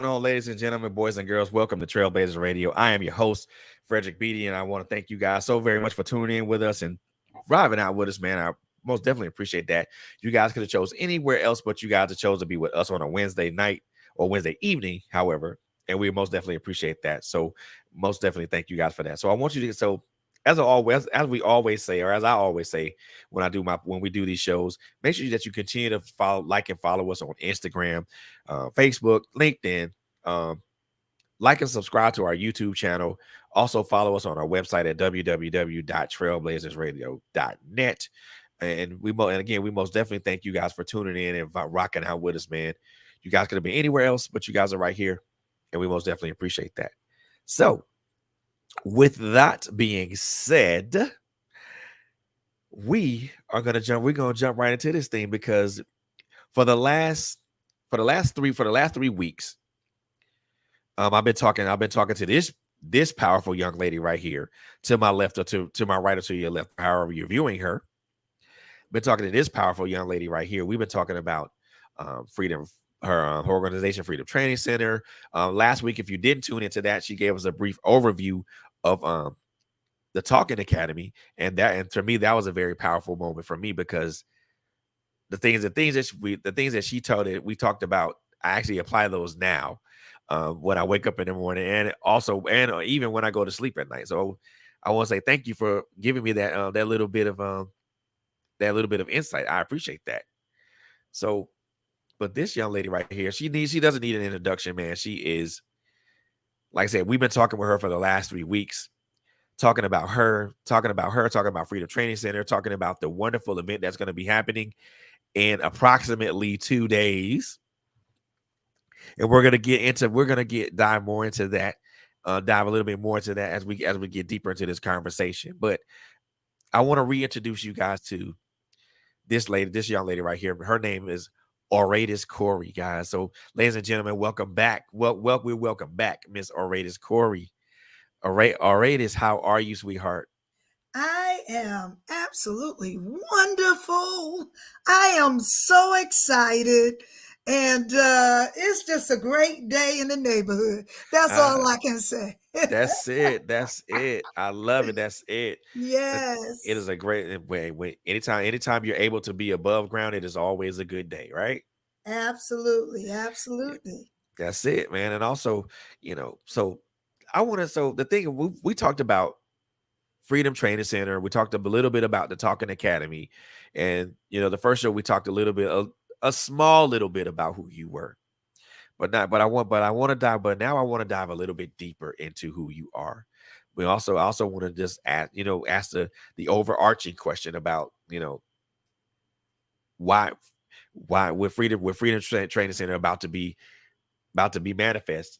on, ladies and gentlemen, boys and girls? Welcome to Trailblazers Radio. I am your host, Frederick Beatty, and I want to thank you guys so very much for tuning in with us and driving out with us, man. I most definitely appreciate that. You guys could have chose anywhere else, but you guys have chose to be with us on a Wednesday night or Wednesday evening, however, and we most definitely appreciate that. So, most definitely thank you guys for that. So, I want you to as we always say, or as I always say when we do these shows, make sure that you continue to like and follow us on Instagram, Facebook, LinkedIn. Um, like and subscribe to our YouTube channel. Also follow us on our website at www.trailblazersradio.net. And again, we most definitely thank you guys for tuning in and rocking out with us, man. You guys could have been anywhere else, but you guys are right here, and we most definitely appreciate that. So, with that being said, we're gonna jump right into this thing because for the last for the last 3 weeks, I've been talking to this powerful young lady right here, to my left or to my right or to your left, however you're viewing her. Been talking to this powerful young lady right here. We've been talking about freedom, her organization, Freedom Training Center. Last week, if you didn't tune into that, she gave us a brief overview of the Talking Academy, and to me, that was a very powerful moment for me because the things that she told it we talked about, I actually apply those now when I wake up in the morning, and also even when I go to sleep at night. So I want to say thank you for giving me that little bit of insight. I appreciate that. So, but this young lady right here, she doesn't need an introduction, man. She is, like I said, we've been talking with her for the last 3 weeks, talking about Freedom Training Center, talking about the wonderful event that's going to be happening in approximately 2 days. And we're gonna get dive more into that, dive a little bit more into that as we get deeper into this conversation. But I want to reintroduce you guys to this young lady right here. Her name is Auradis Corey, guys. So, ladies and gentlemen, welcome back. We welcome back, Miss Auradis Corey. Auradis, how are you, sweetheart? I am absolutely wonderful. I am so excited. And it's just a great day in the neighborhood. That's all Ah, I can say. that's it. That's it. I love it. That's it. That- It is Yes, a great way. Anytime you're able to be above ground, it is always a good day, right? absolutely. Yeah, Absolutely. that's it, man. And also, so I want to. So the thing we talked about Freedom Training Center. We talked a little bit about the Talking Academy, and the first show we talked a small little bit about who you were, but not. But I want to dive. But now I want to dive a little bit deeper into who you are. I also want to just ask the overarching question about why Training Center about to be manifest.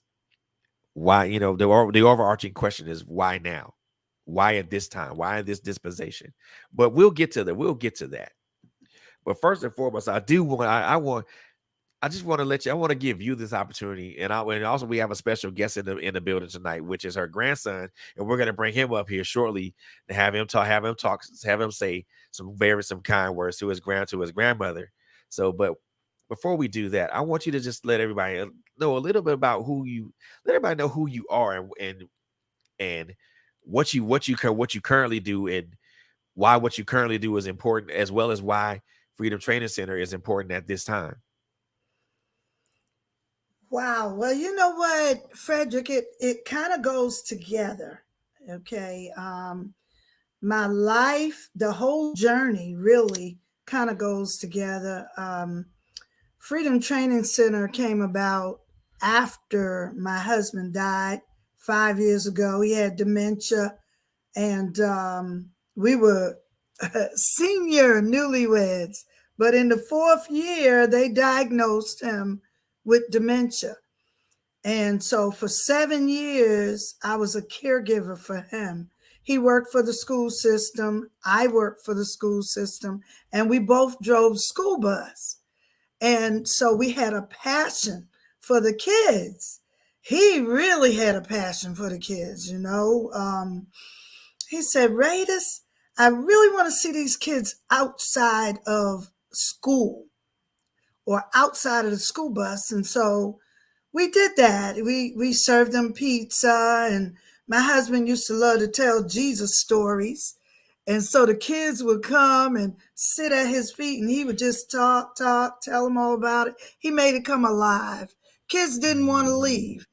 Why, the overarching question is why now? Why at this time? Why in this dispensation? But we'll get to that. We'll get to that. But first and foremost, I just want to I want to give you this opportunity, and also we have a special guest in the building tonight, which is her grandson, and we're gonna bring him up here shortly to have him say some kind words to his grandmother. So, but before we do that, I want you to just let everybody know a little bit about let everybody know who you are, and what you currently do, and why what you currently do is important, as well as why Freedom Training Center is important at this time. Wow. Well, you know what, Frederick, it kind of goes together. Okay. My life, the whole journey really kind of goes together. Freedom Training Center came about after my husband died 5 years ago. He had dementia, and we were senior newlyweds. But in the fourth year, they diagnosed him with dementia. And so for 7 years, I was a caregiver for him. He worked for the school system. I worked for the school system. And we both drove school bus. And so we had a passion for the kids. He really had a passion for the kids. He said, Raiders, I really want to see these kids outside of school or outside of the school bus. And so we did that. We served them pizza, and my husband used to love to tell Jesus stories. And so the kids would come and sit at his feet, and he would just talk, tell them all about it. He made it come alive. Kids didn't want to Mhm. leave.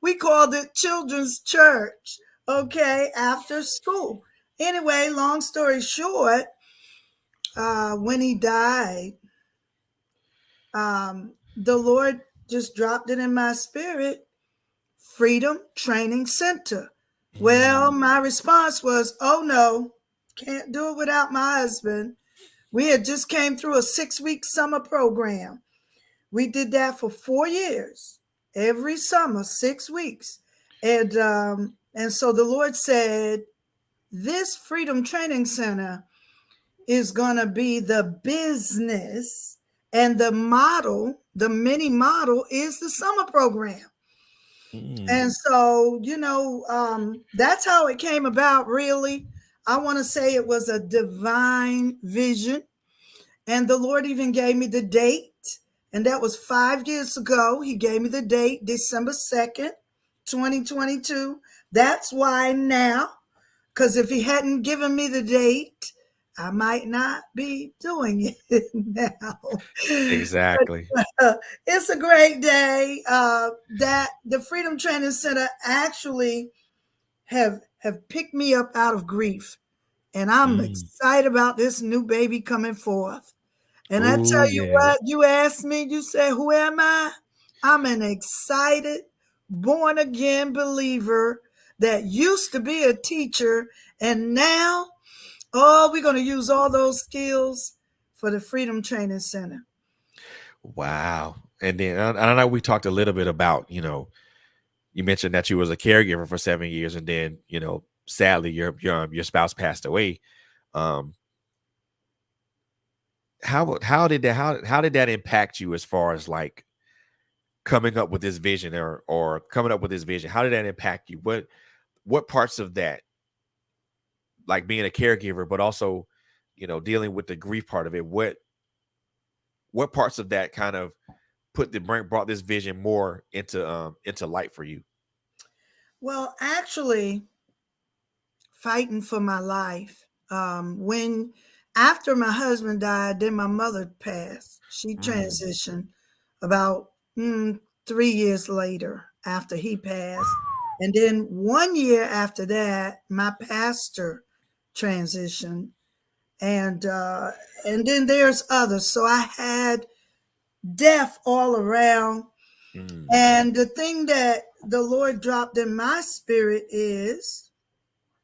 We called it children's church, okay, after school. Anyway, long story short, when he died, the Lord just dropped it in my spirit, Freedom Training Center. Well, Mm. my response was, oh no, can't do it without my husband. We had just came through a 6-week summer program. We did that for 4 years, every summer, 6 weeks. And so the Lord said, this Freedom Training Center is going to be the business, and the model, the mini model is the summer program. Mm. And so, that's how it came about, really. I want to say it was a divine vision. And the Lord even gave me the date. And that was 5 years ago. He gave me the date, December 2nd, 2022. That's why now, because if he hadn't given me the date, I might not be doing it now. Exactly. It's a great day. That the Freedom Training Center actually have picked me up out of grief, and I'm Mm. excited about this new baby coming forth. And I Oh tell you yeah. what, you asked me, you said, who am I? I'm an excited, born again believer that used to be a teacher, and now, oh, we're going to use all those skills for the Freedom Training Center. Wow. And then I know we talked a little bit about, you mentioned that you was a caregiver for 7 years, and then, sadly your spouse passed away. Um, how did that impact you as far as like coming up with this vision, or coming up with this vision? How did that impact you? What parts of that, like being a caregiver, but also, dealing with the grief part of it, what parts of that kind of brought this vision more into light for you? Well, actually, fighting for my life. When after my husband died, then my mother passed. She Mm. transitioned about 3 years later after he passed, and then 1 year after that, my pastor transitioned, and uh, and then there's others. So I had death all around. Mm. And the thing that the Lord dropped in my spirit is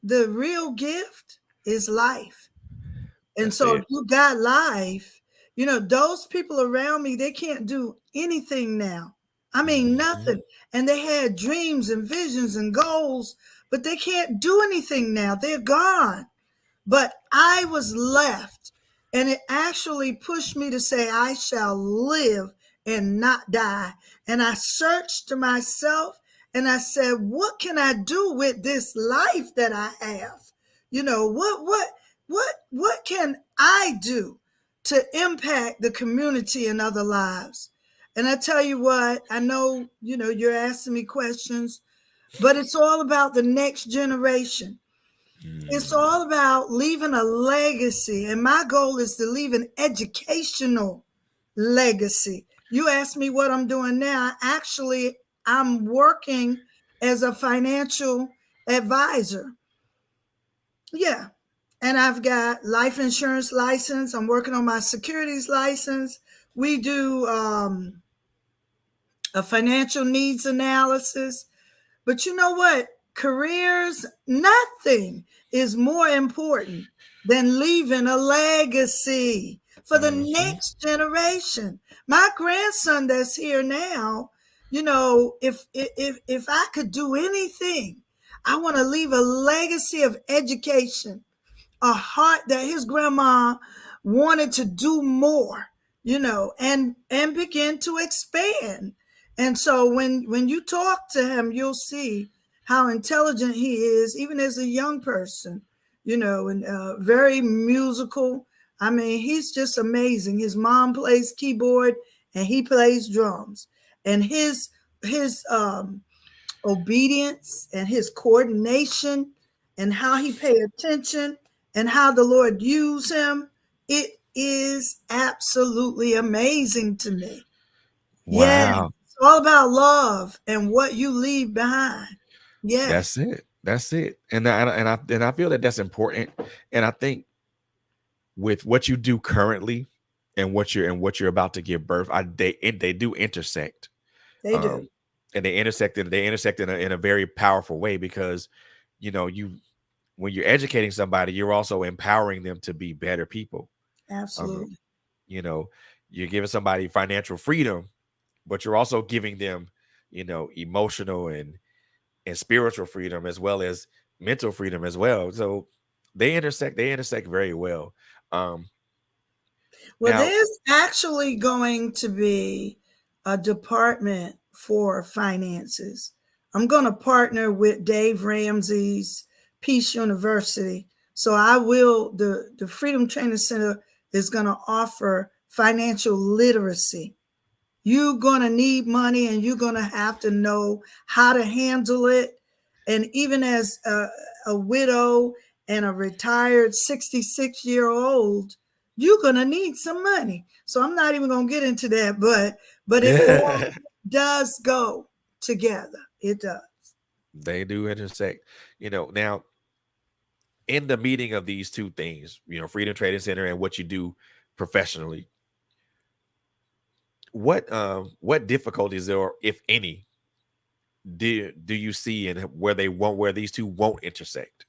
the real gift is life. And That's so if it. you got life, those people around me, they can't do anything now. I mean, Mhm. nothing. And they had dreams and visions and goals, but they can't do anything now. They're gone. But I was left, and it actually pushed me to say, I shall live and not die. And I searched to myself, and I said, what can I do with this life that I have? What can I do to impact the community and other lives? And I tell you what, I know, you're asking me questions, but it's all about the next generation. It's Mm. all about leaving a legacy. And my goal is to leave an educational legacy. You asked me what I'm doing now. Actually, I'm working as a financial advisor. Yeah. And I've got life insurance license. I'm working on my securities license. We do a financial needs analysis. But you know what? Careers, nothing is more important than leaving a legacy for the Mhm. next generation. My grandson that's here now, if I could do anything, I want to leave a legacy of education, a heart that his grandma wanted to do more, and begin to expand. And so when you talk to him, you'll see how intelligent he is, even as a young person, and very musical. I mean, he's just amazing. His mom plays keyboard and he plays drums, and his his obedience and his coordination and how he pay attention and how the Lord use him, it is absolutely amazing to me. Yeah, Wow. it's all about love and what you leave behind. That's Yes, it. That's it. And I feel that that's important. And I think with what you do currently and what you're about to give birth, they do intersect. they do. Um, and they intersect in a very powerful way because you when you're educating somebody, you're also empowering them to be better people. Um, Absolutely. you know, you're giving somebody financial freedom, but you're also giving them, emotional and spiritual freedom as well as mental freedom as well. So they intersect very well. Um, Well, now, there's actually going to be a department for finances. I'm going to partner with Dave Ramsey's Peace University. So I will, the Freedom Training Center is going to offer financial literacy. You're going to need money and you're going to have to know how to handle it. And even as a widow and a retired 66-year-old, you're going to need some money. So I'm not even going to get into that, but it all does go together. It does. they do intersect. Now in the meeting of these two things, Freedom Trading Center and what you do professionally, what difficulties there, if any, do you see and where these two won't intersect,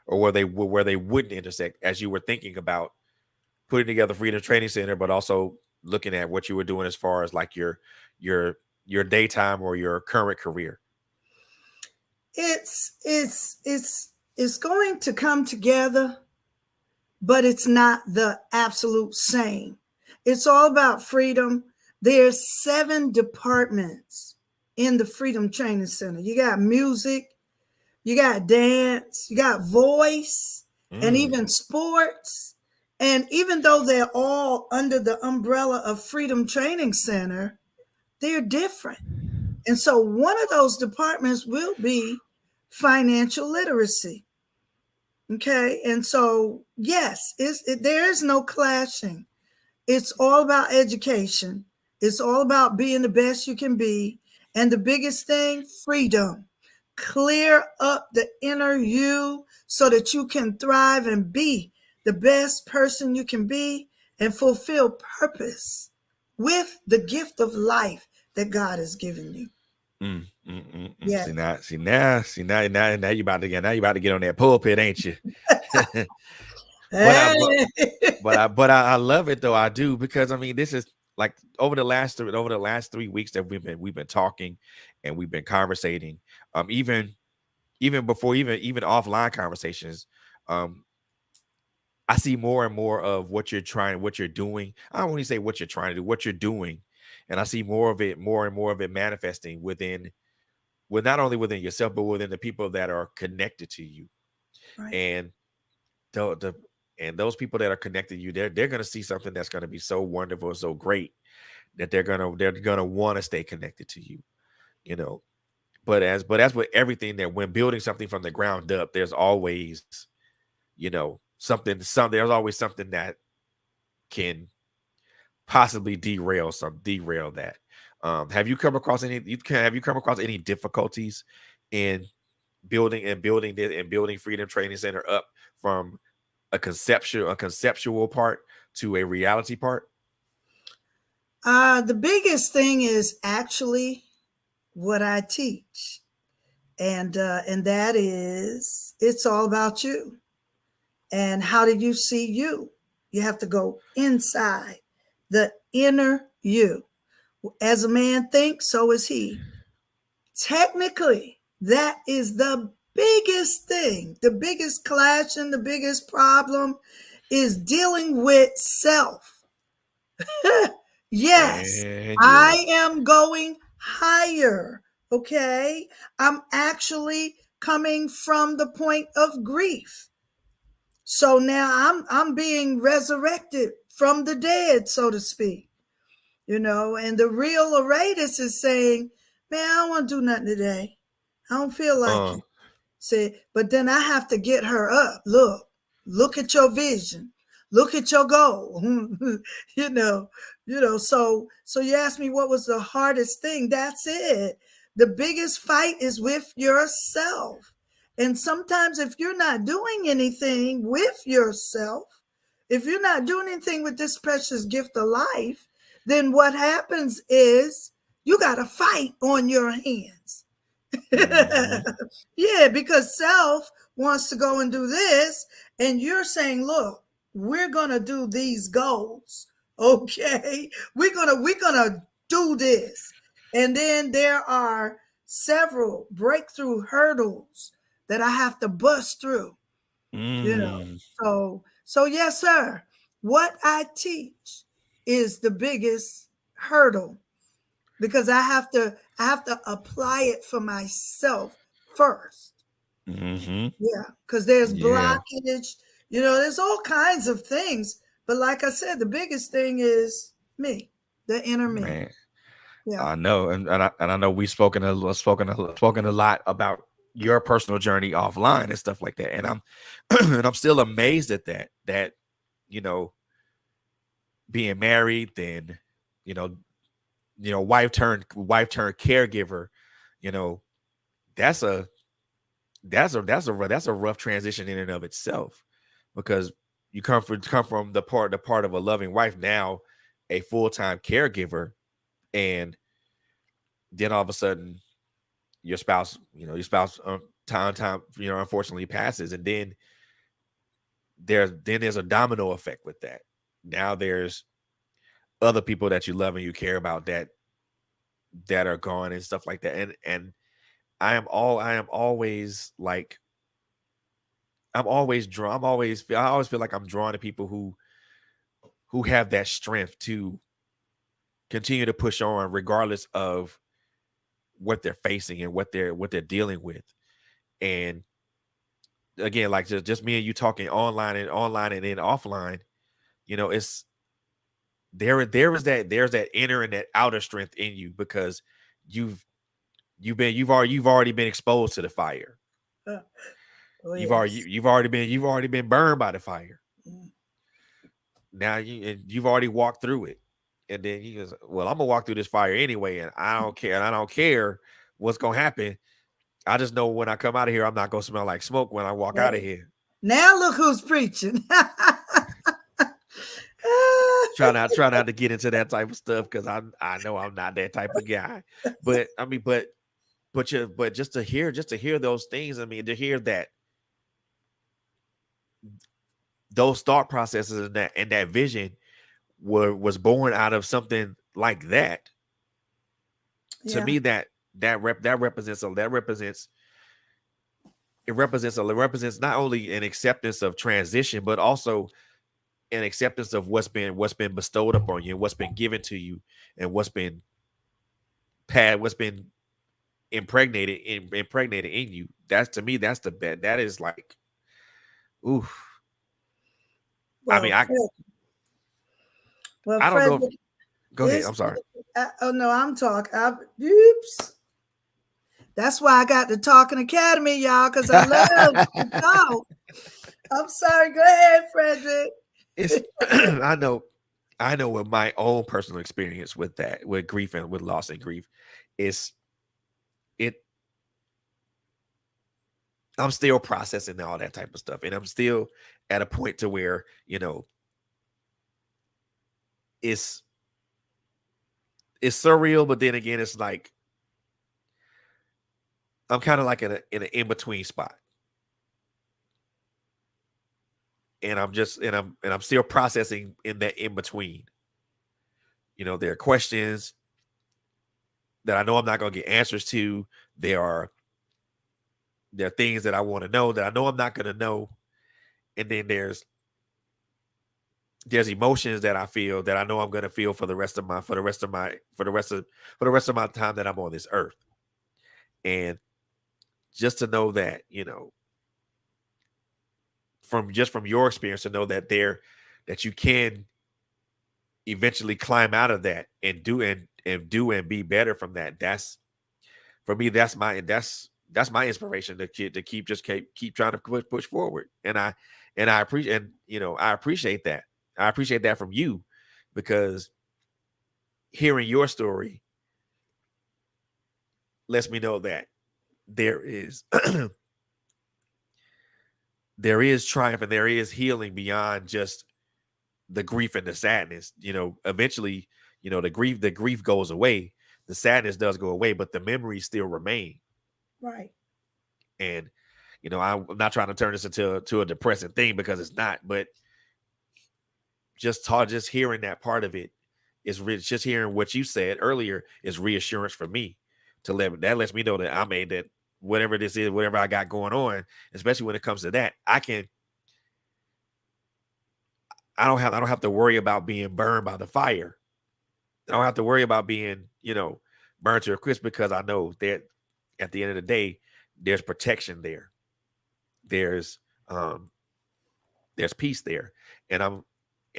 or where they wouldn't intersect as you were thinking about putting together Freedom Training Center, but also looking at what you were doing as far as like your your daytime or your current career? It's going to come together, but it's not the absolute same. It's all about freedom. There's 7 departments in the Freedom Training Center. You got music, you got dance, you got voice, and Mm. even sports. And even though they're all under the umbrella of Freedom Training Center, they're different. And so one of those departments will be financial literacy. Okay. And so, yes, there is no clashing. It's all about education. It's all about being the best you can be. And the biggest thing, freedom. Clear up the inner you so that you can thrive and be the best person you can be and fulfill purpose with the gift of life that God has given you. Mm, mm, mm, mm. Yes. Now you about to get on that pulpit, ain't you? but I but Hey. but I love it though. I do, because I mean this is like over the last 3 weeks that we've been talking and we've been conversating. Even before even offline conversations. Um, I see more and more of what you're doing. I don't want to say what you're trying to do, what you're doing, and I see more and more of it manifesting with not only within yourself, but within the people that are connected to you. Right. And the and those people that are connected to you, they're gonna see something that's gonna be so wonderful and so great that they're gonna want to stay connected to you. You know, but as with everything, that when building something from the ground up, there's always there's always something that can possibly derail that. Have you come across any difficulties in building Freedom Training Center up from a conceptual part to a reality part? The biggest thing is actually what I teach. And that is it's all about you. And how do you see you? You have to go inside the inner you. As a man thinks, so is he. Technically, that is the biggest thing. The biggest clash and the biggest problem is dealing with self. Yes, And yeah. I am going higher. Okay. I'm actually coming from the point of grief. So now I'm being resurrected from the dead, so to speak. And the real Auradis is saying, man, I don't want to do nothing today. I don't feel like Uh, it. Say, but then I have to get her up. Look at your vision. Look at your goal. you know, so you asked me what was the hardest thing. That's it. The biggest fight is with yourself. And sometimes if you're not doing anything with yourself, if you're not doing anything with this precious gift of life, then what happens is you got a fight on your hands. mhm, Yeah, because self wants to go and do this, and you're saying, look, we're gonna do these goals. Okay. We're gonna do this. And then there are several breakthrough hurdles that I have to bust through, you know. mm, So yes, sir. What I teach is the biggest hurdle because I have to apply it for myself first. mhm. Yeah, because there's Yeah, blockage, there's all kinds of things. But like I said, the biggest thing is me, the inner me. man. Yeah. I know, and I know we've spoken a lot about your personal journey offline and stuff like that, and I'm and I'm still amazed at that. That you know, being married, then you know, wife turned caregiver. You know, that's a that's a rough transition in and of itself, because you come from the part of a loving wife, now a full-time caregiver, and then all of a sudden your spouse time unfortunately passes, and then there's a domino effect with that. Now there's other people that you love and you care about that are gone and stuff like that, and I am always like I'm always drawn. I always feel like I'm drawn to people who have that strength to continue to push on regardless of what they're facing and what they're dealing with. And again, like just me and you talking online and then offline, it's there's that inner and that outer strength in you, because you've you've already been exposed to the fire. Oh You've already yes. you've already been burned by the fire. Mm. Now you've already walked through it. And then he goes, well, I'm gonna walk through this fire anyway, and I don't care what's gonna happen. I just know when I come out of here, I'm not gonna smell like smoke when I walk out of Hey, here. now look who's preaching. Try not to get into that type of stuff, because I know I'm not that type of guy. But I mean, but just to hear those things, I mean, to hear that those thought processes and that vision was born out of something like that. To Yeah. me, that represents it represents not only an acceptance of transition, but also an acceptance of what's been bestowed upon you, and what's been given to you, and what's been impregnated in you. That's, to me, that's the bet. That is like, ooh. I Well, mean, I Fred, well, I don't know if, Frederick, go ahead. it's I'm sorry. oh no, I'm talking. Oops. That's why I got the Talking Academy, y'all, because I love to talk. I'm sorry. Go ahead, Frederick. It's I know with my own personal experience with that, with grief and with loss and grief, is it I'm still processing all that type of stuff. And I'm still at a point to where, it's it's surreal, but then again, it's like I'm kind of like in an in-between spot. And I'm still processing in that in between. There are questions that I know I'm not gonna get answers to. There are there are things that I want to know that I know I'm not gonna know. And then there's emotions that I feel that I know I'm gonna feel for the rest of my time that I'm on this earth. And just to know that, from your experience, to know that you can eventually climb out of that and do and be better from that. for me, that's my inspiration to keep trying to push forward. And I appreciate, and I appreciate that. I appreciate that from you, because hearing your story lets me know that there is there is triumph and there is healing beyond just the grief and the sadness. Eventually, the grief goes away, the sadness does go away, but the memories still remain. Right. And I'm not trying to turn this into a depressing thing, because it's not. But just hearing that part of it is just hearing what you said earlier is reassurance for me, that lets me know that I made that, whatever this is, whatever I got going on, especially when it comes to that, I don't have to worry about being burned by the fire. I don't have to worry about being, burned to a crisp, because I know that at the end of the day, there's protection there. There's um there's peace there. And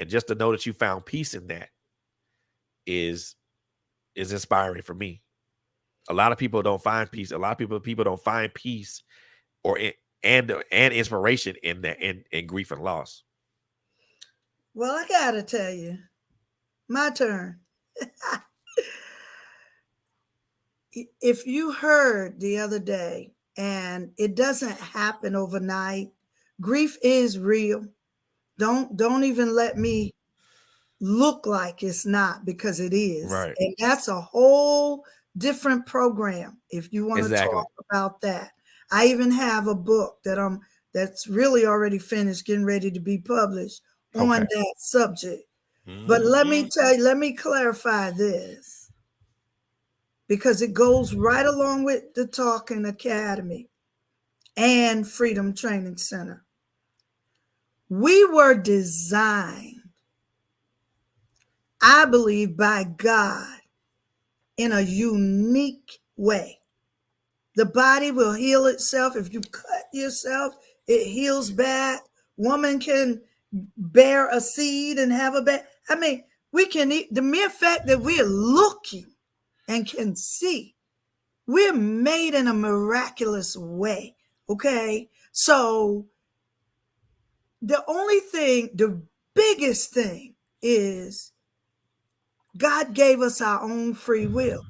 just to know that you found peace in that is inspiring for me. A lot of people don't find peace. A lot of people don't find peace or and inspiration in that, in grief and loss. Well, I gotta tell you, my turn. If you heard the other day, and it doesn't happen overnight, grief is real. Don't even let me look like it's not, because it is. Right. And that's a whole different program if you want to Exactly. talk about that. I even have a book that's really already finished, getting ready to be published on Okay. that subject. But let me Mhm. tell you, let me clarify this, because it goes right along with the Talking Academy and Freedom Training Center. We were designed, I believe, by God in a unique way. The body will heal itself. If you cut yourself, it heals back. Woman can bear a seed and have a baby. I mean, we can eat. The mere fact that we're looking and can see, we're made in a miraculous way. Okay. So the biggest thing is God gave us our own free will.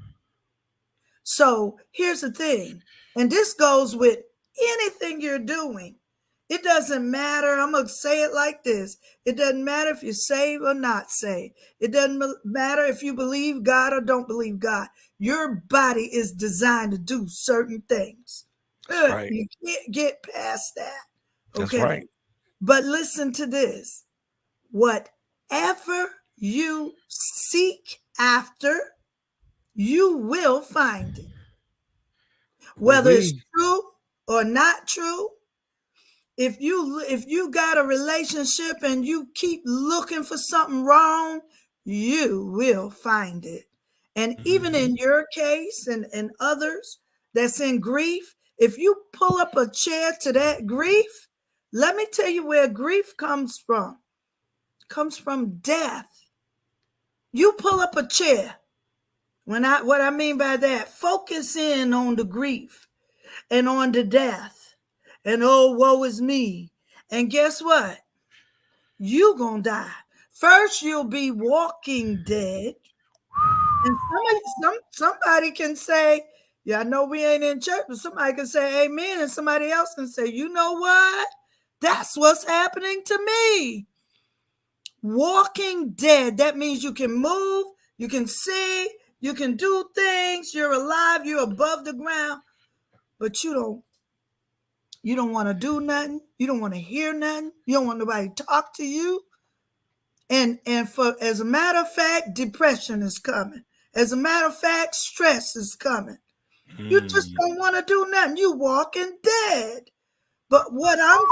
So here's the thing, and this goes with anything you're doing. It doesn't matter. I'm going to say it like this. It doesn't matter if you're saved or not saved. It doesn't matter if you believe God or don't believe God. Your body is designed to do certain things. That's right. You can't get past that. That's Okay. right. But listen to this. Whatever you seek after, you will find it. Whether it's We. true or not true, if you got a relationship and you keep looking for something wrong, you will find it. And even Mhm. in your case and others that's in grief, if you pull up a chair to that grief, let me tell you where grief comes from. It comes from death. You pull up a chair. What I mean by that, focus in on the grief and on the death. And oh, woe is me. And guess what? You gonna die. First, you'll be walking dead. And somebody can say, yeah, I know we ain't in church, but somebody can say amen. And somebody else can say, you know what? That's what's happening to me. Walking dead. That means you can move, you can see, you can do things, you're alive, you're above the ground, but you don't want to do nothing. You don't want to hear nothing. You don't want nobody to talk to you. And for as a matter of fact, depression is coming. As a matter of fact, stress is coming. You just Mm. don't want to do nothing. You walking dead. But what I'm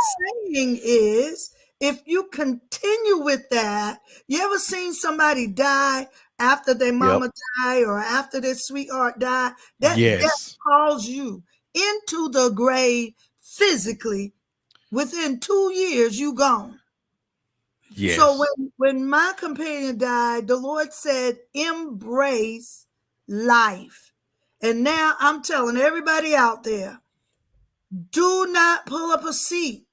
saying is, if you continue with that, you ever seen somebody die after their Yep. mama died or after their sweetheart died? That death Yes. calls you into the grave physically. Within 2 years, you gone. So Yes. when my companion died, the Lord said, embrace life. And now I'm telling everybody out there, do not pull up a seat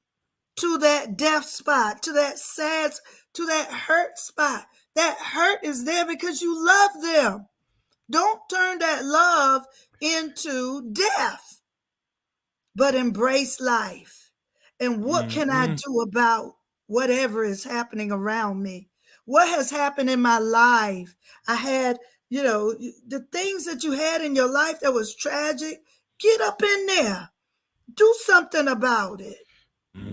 to that death spot, to that sad, to that hurt spot. That hurt is there because you love them. Don't turn that love into death, but embrace life. And what can I Mm-mm. do about whatever is happening around me? What has happened in my life? I had, the things that you had in your life that was tragic, get up in there, do something about it.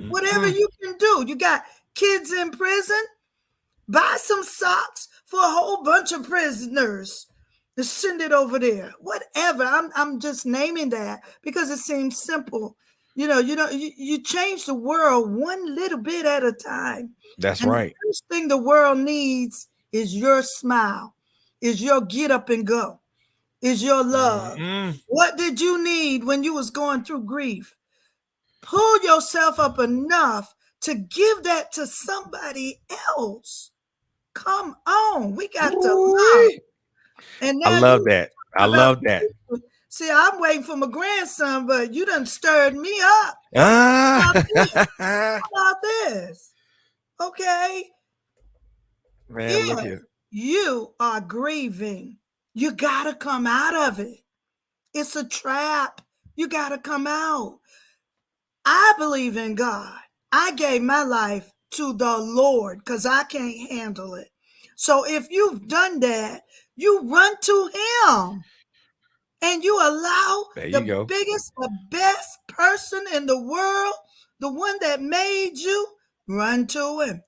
Whatever Mm-mm. you can do. You got kids in prison, buy some socks for a whole bunch of prisoners to send it over there. Whatever. I'm just naming that because it seems simple. You change the world one little bit at a time. That's And the right. first thing the world needs is your smile, is your get up and go, is your love. Mm-mm. What did you need when you was going through grief? Pull yourself up enough to give that to somebody else. Come on, we got to love. Ooh-wee. And I now love you that. I talking about love that. see, I'm waiting for my grandson, but you done stirred me up. Ah, How about this? How about this? Okay. man, look If here. you are grieving, you gotta come out of it. It's a trap. You gotta come out. I believe in God. I gave my life to the Lord because I can't handle it. So if you've done that, you run to Him and you allow There you the go. biggest, the best person in the world, the one that made you, run to Him.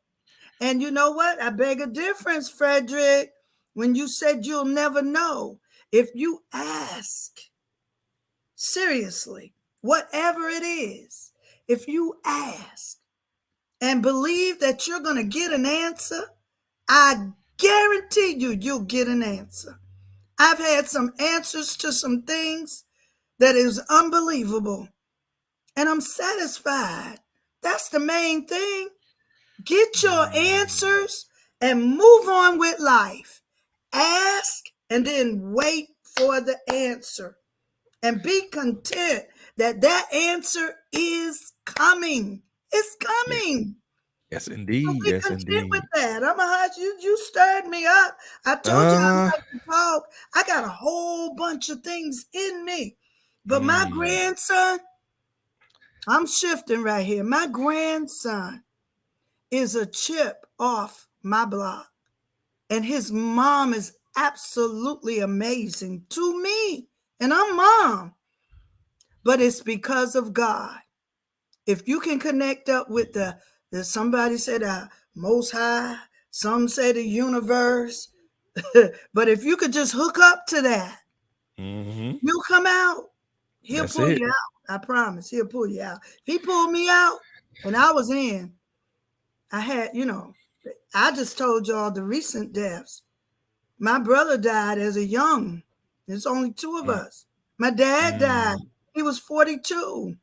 And you know what? I beg a difference, Frederick, when you said you'll never know. If you ask, seriously, whatever it is, if you ask and believe that you're going to get an answer, I guarantee you, you'll get an answer. I've had some answers to some things that is unbelievable, and I'm satisfied. That's the main thing. Get your Mm. answers and move on with life. Ask and then wait for the answer and be content that that answer is coming. It's Yes, coming. yes, So indeed. be Yes, content with indeed. that. I'm a hot you stirred me up. I told you I Uh, like to talk. I got a whole bunch of things in me. But my mm, grandson, I'm shifting right here. My grandson is a chip off my block. And his mom is absolutely amazing to me. And I'm mom. But it's because of God. If you can connect up with the somebody said most high, some say the universe, but if you could just hook up to that, hmm. you'll come out. He'll That's pull it. you out. I promise. He'll pull you out. If he pulled me out and I was in, I had, I just told y'all the recent deaths. My brother died as a young. There's only two of Mm, us. My dad died. mm, He was 42.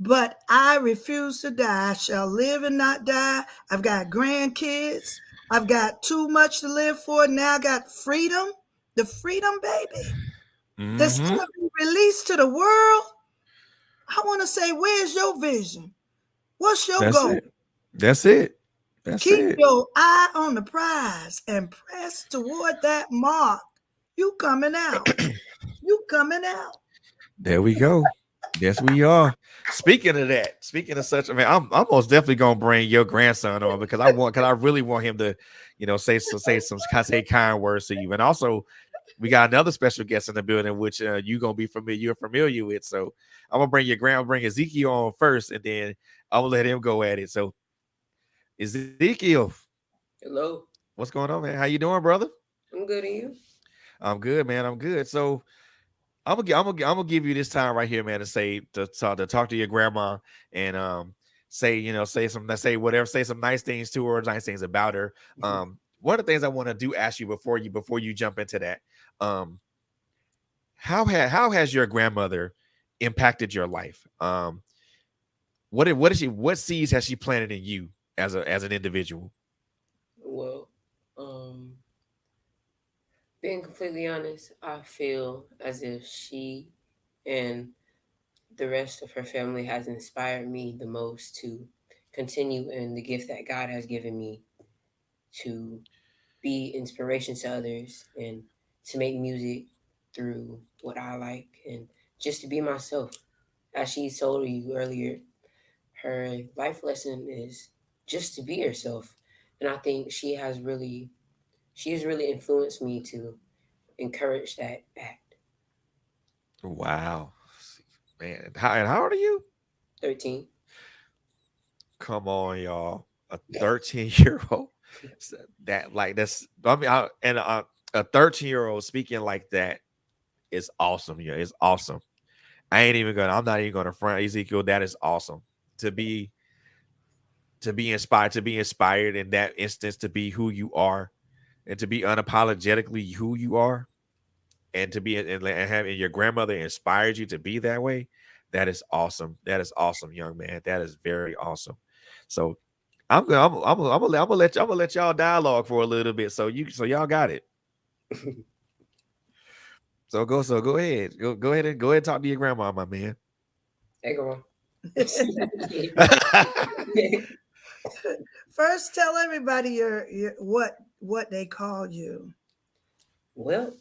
But I refuse to die. I shall live and not die. I've got grandkids. I've got too much to live for. Now I got freedom, the freedom, baby, that's mm-hmm. going to be released to the world. I want to say, where's your vision? What's your That's goal? it. That's it. That's Keep it. your eye on the prize and press toward that mark. You coming out. You coming out. There we go. Yes, we are. Speaking of that, speaking of such, I mean, I'm most definitely gonna bring your grandson on because I really want him to, say kind words to you. And also, we got another special guest in the building, which you're familiar with. So I'll bring Ezekiel on first, and then I'm gonna let him go at it. So Ezekiel, Hello, what's going on, man? How you doing, brother? I'm good and you? I'm good, man. I'm good. So I'm gonna give you this time right here, man, to talk to your grandma and say whatever, say some nice things to her, nice things about her. Mhm. One of the things I want to do ask you before you jump into that, um, how has your grandmother impacted your life? What seeds has she planted in you as an individual? Well, um, Being completely honest, I feel as if she and the rest of her family has inspired me the most to continue in the gift that God has given me to be inspiration to others and to make music through what I like and just to be myself. As she told you earlier, her life lesson is just to be yourself. And I think she has really influenced me to encourage that act. Wow, man. And how old are you? 13. Come on, y'all. A 13-year-old. That like that's I mean a 13-year-old speaking like that is awesome. Yeah, it's awesome. I'm not even gonna front Ezekiel. That is awesome. To be to be inspired in that instance, to be who you are and to be unapologetically who you are, and to be and having your grandmother inspired you to be that way. That is awesome. That is awesome, young man. That is very awesome. So I'm gonna let y'all dialogue for a little bit. So y'all got it. So go ahead. Go ahead and talk to your grandma, my man. Hey, girl. First, tell everybody your what they call you. Well,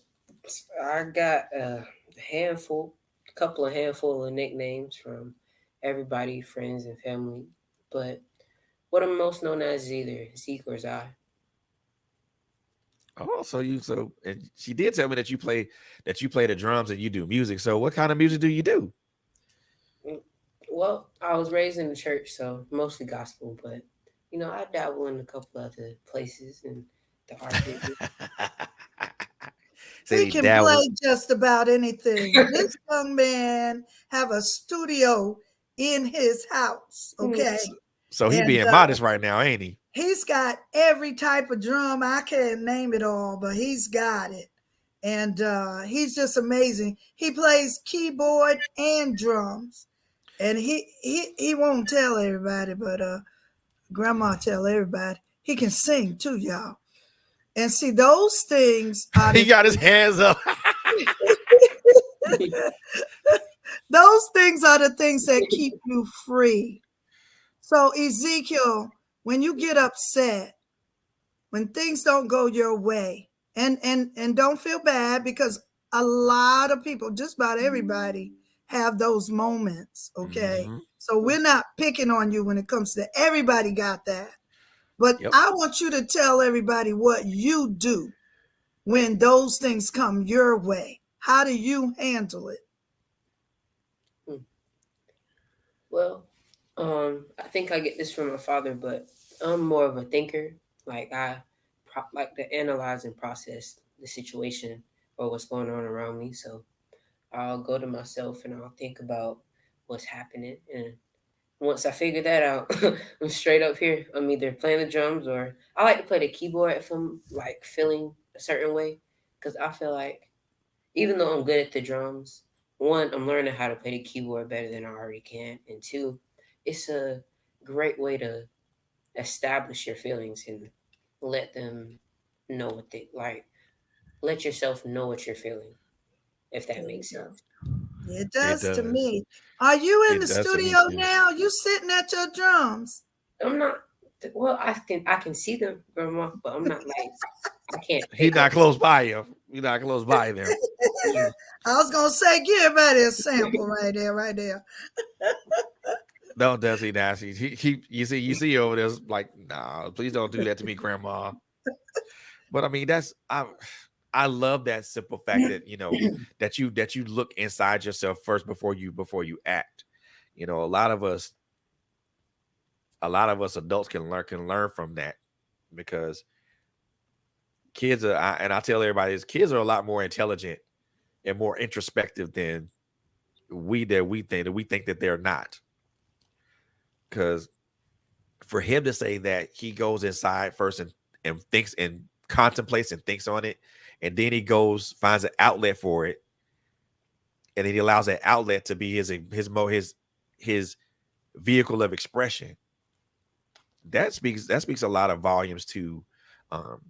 I got a handful, couple of handful of nicknames from everybody, friends and family. But what I'm most known as is either Zeke or Zai. Oh, so and she did tell me that you play the drums and you do music. So what kind of music do you do? Mm, Well, I was raised in the church, so mostly gospel, but I dabble in a couple other places in the art business. Said He he can dabbles. play just about anything. This young man have a studio in his house, okay? So, so he And being modest right now, ain't he? he's got every type of drum. I can't name it all, but he's got it. And he's just amazing. He plays keyboard and drums. And he won't tell everybody, but grandma tell everybody. He can sing too, y'all. And see, those things are He the got his hands up. those things are the things that keep you free. So Ezekiel, when you get upset, when things don't go your way, and don't feel bad because a lot of people, just about everybody, have those moments. Okay. Hmm. So we're not picking on you when it comes to everybody got that. But Yep. I want you to tell everybody what you do when those things come your way. How do you handle it? Hmm. Well, I think I get this from my father, but I'm more of a thinker. Like like to analyze and process the situation or what's going on around me. So I'll go to myself and I'll think about what's happening. And once I figure that out, I'm straight up here. I'm either playing the drums or I like to play the keyboard if I'm like feeling a certain way. Because I feel like even though I'm good at the drums, one, I'm learning how to play the keyboard better than I already can. And two, it's a great way to establish your feelings and let them know what they like. Let yourself know what you're feeling, if that There you makes go. sense. It It does to does. me. Are you in It the does to me studio too. now? You sitting at your drums? I'm not, well, I can see them, Grandma, but I'm not like, I can't He pick up. not close by you. He not close by them. Yeah. I was gonna say, give everybody a sample right there, right there. No, does he not? He you see over there like, nah, please don't do that to me, grandma. But I mean, I love that simple fact that that you look inside yourself first before you act. A lot of us adults can learn from that, because and I tell everybody this, kids are a lot more intelligent and more introspective than we think that they're not. Because for him to say that he goes inside first and thinks and contemplates and thinks on it, and then he goes finds an outlet for it, and then he allows that outlet to be his vehicle of expression. That speaks a lot of volumes to um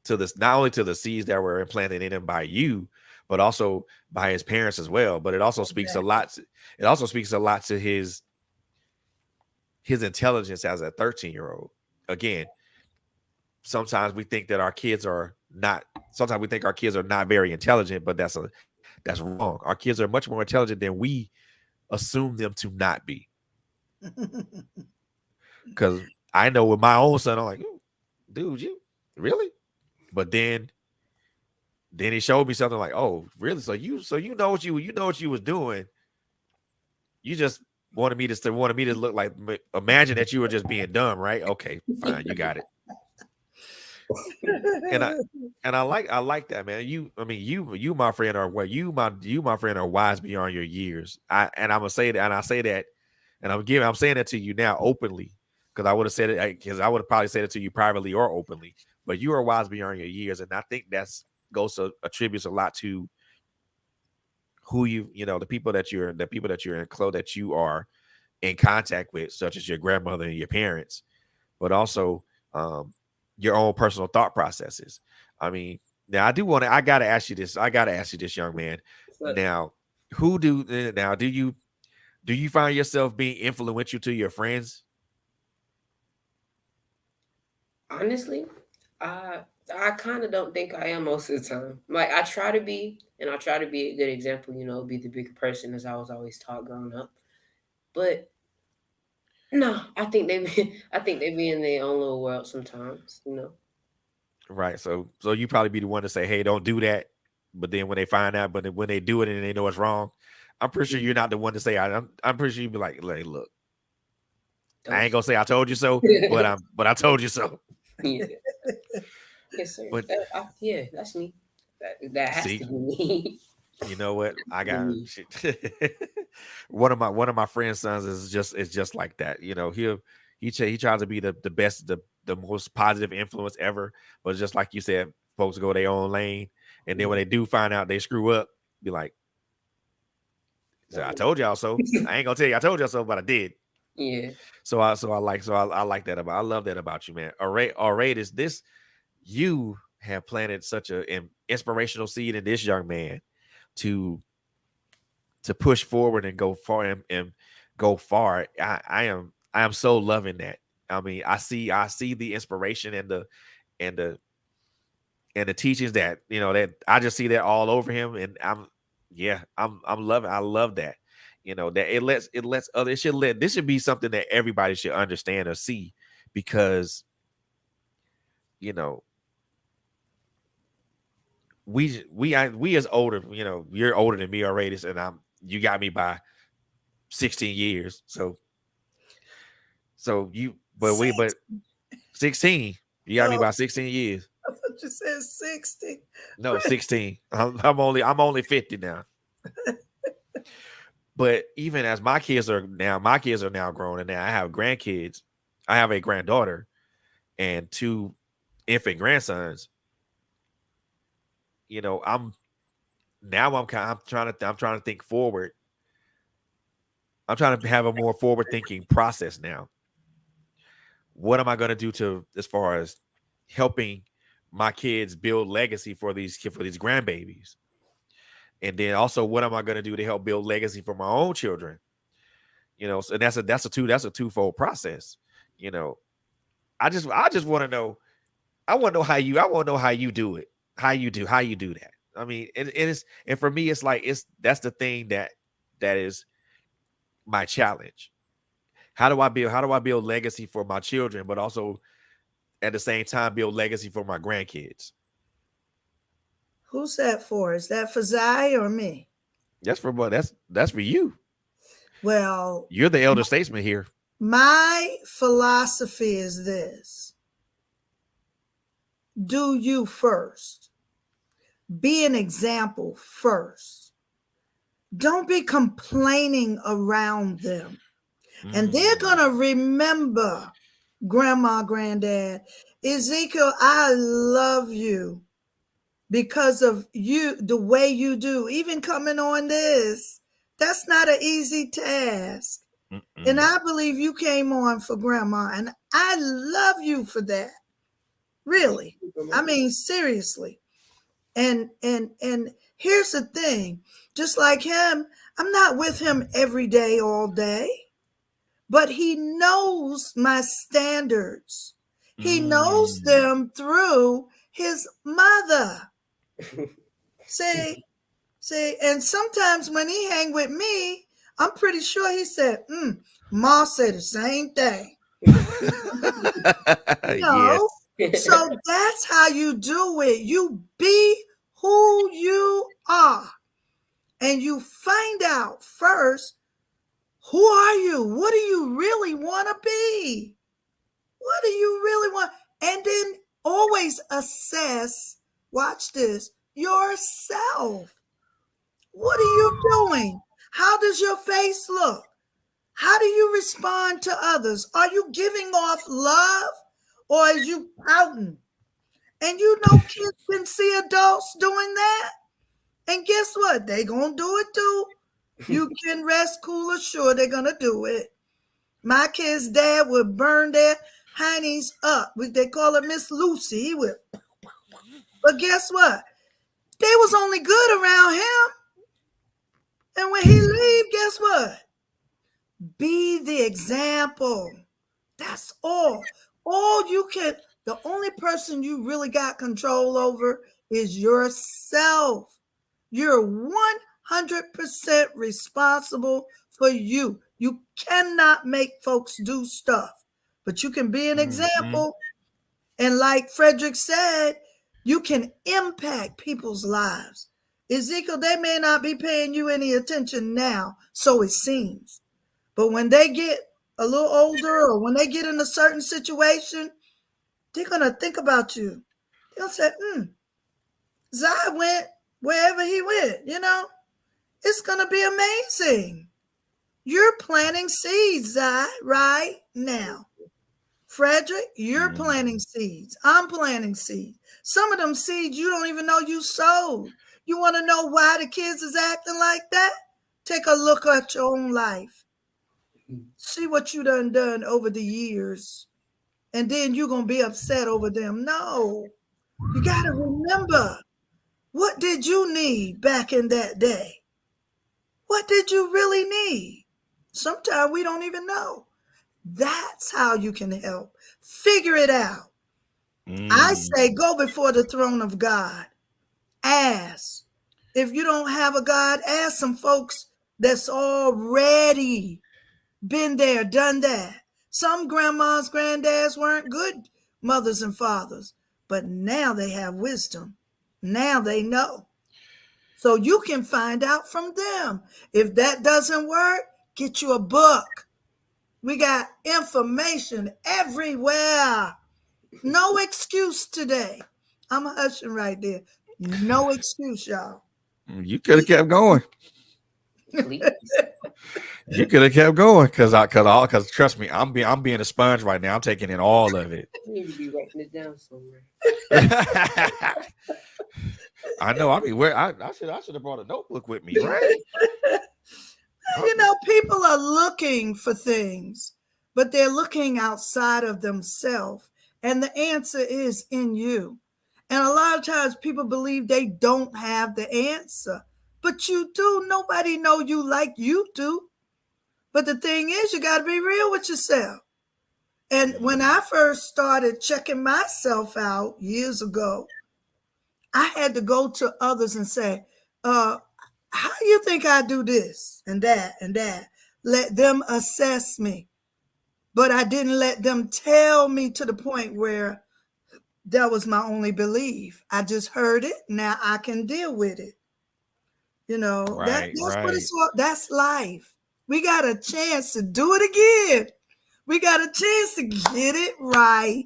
to this, not only to the seeds that were implanted in him by you, but also by his parents as well. But it also speaks a lot. It also speaks a lot to his intelligence as a 13-year-old. Again, sometimes we think that our kids are not. Sometimes we think our kids are not very intelligent, but that's wrong. Our kids are much more intelligent than we assume them to not be. Because I know with my own son, I'm like, dude, you really? But then he showed me something like, oh, really? So you know what you was doing. You just wanted me to look like, imagine that you were just being dumb, right? Okay, fine, you got it. And I like that, man. You my friend are what you my friend are wise beyond your years. I'm gonna say that, and I say that, and I'm saying that to you now openly, because I would have said it, because I would have probably said it to you privately or openly. But you are wise beyond your years, and I think that's goes to attributes a lot to who the people that you're in close, that you are in contact with, such as your grandmother and your parents, but also your own personal thought processes. I mean, now I gotta ask you this. I gotta ask you this, young man. Now, do you find yourself being influential to your friends? Honestly, I kind of don't think I am most of the time. Like I try to be, and I try to be a good example. Be the bigger person as I was always taught growing up. But no, I think they be in their own little world sometimes. Right. So you probably be the one to say, "Hey, don't do that." But then when they find out, but when they do it and they know it's wrong, I'm pretty sure you're not the one to say. I'm pretty sure you'd be like, "Look, I ain't gonna say I told you so, but I told you so." Yeah. Yes, sir. But Yeah, that's me. That has to see, be me. you know what? I got Me. shit. One of my friend's sons is just like that. He tries to be the best, the most positive influence ever. But just like you said, folks go their own lane, and then when they do find out they screw up, be like, so I told y'all so. I ain't gonna tell you I told y'all so, but I did. Yeah. I like that about, I love that about you, man. Auradis, this, you have planted such an inspirational seed in this young man to push forward and go far, and go far. I am so loving that. I mean, I see the inspiration and the and the teachings that, that I just see that all over him, and I'm loving. I love that. That it lets others, this should be something that everybody should understand or see, because you know we as older, you're older than me already, and you got me by 16 years. So you, but 16, you got me Oh, by 16 years. I thought you said 60. No, 16. I'm only 50 now. But even as my kids are now grown, and now I have grandkids. I have a granddaughter and two infant grandsons. I'm now I'm trying to think forward. I'm trying to have a more forward thinking process now. What am I going to do to, as far as helping my kids build legacy for these grandbabies? And then also, what am I going to do to help build legacy for my own children? So that's a twofold process. You know, I just want to know. I want to know how you do it. How you do that. I mean, it is, and for me, it's like, that's the thing that is my challenge. How do I build legacy for my children, but also at the same time build legacy for my grandkids? Who's that for? Is that for Zai or me? That's for you. Well, You're the elder statesman here. my philosophy is this: do you first, be an example first. Don't be complaining around them. And they're going to remember, grandma, granddad, Ezekiel, I love you because of you, the way you do, even coming on this. That's not an easy task. And I believe you came on for grandma, and I love you for that. Really. I mean, seriously. And here's the thing, just like him, I'm not with him every day, all day, but he knows my standards. He knows Mm. them through his mother. See, see, and sometimes when he hang with me, I'm pretty sure he said, Ma said the same thing. You know, Yes. so that's how you do it. You be who you are, and you find out first, who are you? What do you really want to be? What do you really want? And then always assess, watch this, yourself. What are you doing? How does your face look? How do you respond to others? Are you giving off love, or are you pouting? And you know, kids can see adults doing that. And guess what? They gonna do it too. You can rest cool assured they're gonna do it. My kid's dad would burn their heinies up. They call it Miss Lucy. He would. But guess what? They was only good around him. And when he leave, guess what? Be the example. That's all. All you can, the only person you really got control over is yourself. You're 100% responsible for you. You cannot make folks do stuff, but you can be an Mhm. example. And like Frederick said, you can impact people's lives. Ezekiel, they may not be paying you any attention now, so it seems. But when they get a little older, or when they get in a certain situation, they're going to think about you. They'll say, Zai went wherever he went, you know? It's going to be amazing. You're planting seeds, Zai, right now. Frederick, you're planting Mm. seeds. I'm planting seeds. Some of them seeds you don't even know you sowed. You want to know why the kids is acting like that? Take a look at your own life. See what you done over the years. And then you're going to be upset over them. No. You got to remember, what did you need back in that day? What did you really need? Sometimes we don't even know. That's how you can help. Figure it out. I Mm. say go before the throne of God. Ask. If you don't have a God, ask some folks that's already been there, done that. Some grandmas, granddads weren't good mothers and fathers, but now they have wisdom. Now they know. So you can find out from them. If that doesn't work, get you a book. We got information everywhere. No excuse today. I'm hushing right there. No excuse, y'all. You could have kept going. Please. You could have kept going because trust me, I'm being a sponge right now. I'm taking in all of it. I need to be writing it down somewhere. I know. I mean, I should have brought a notebook with me, right? You know, people are looking for things, but they're looking outside of themselves. And the answer is in you. And a lot of times people believe they don't have the answer, but you do. Nobody know you like you do. But the thing is, you got to be real with yourself. And when I first started checking myself out years ago, I had to go to others and say, how do you think I do this and that and that? Let them assess me. But I didn't let them tell me to the point where that was my only belief. I just heard it. Now I can deal with it. You know, Right, that's what right. it's for. That's life. We got a chance to do it again. We got a chance to get it right,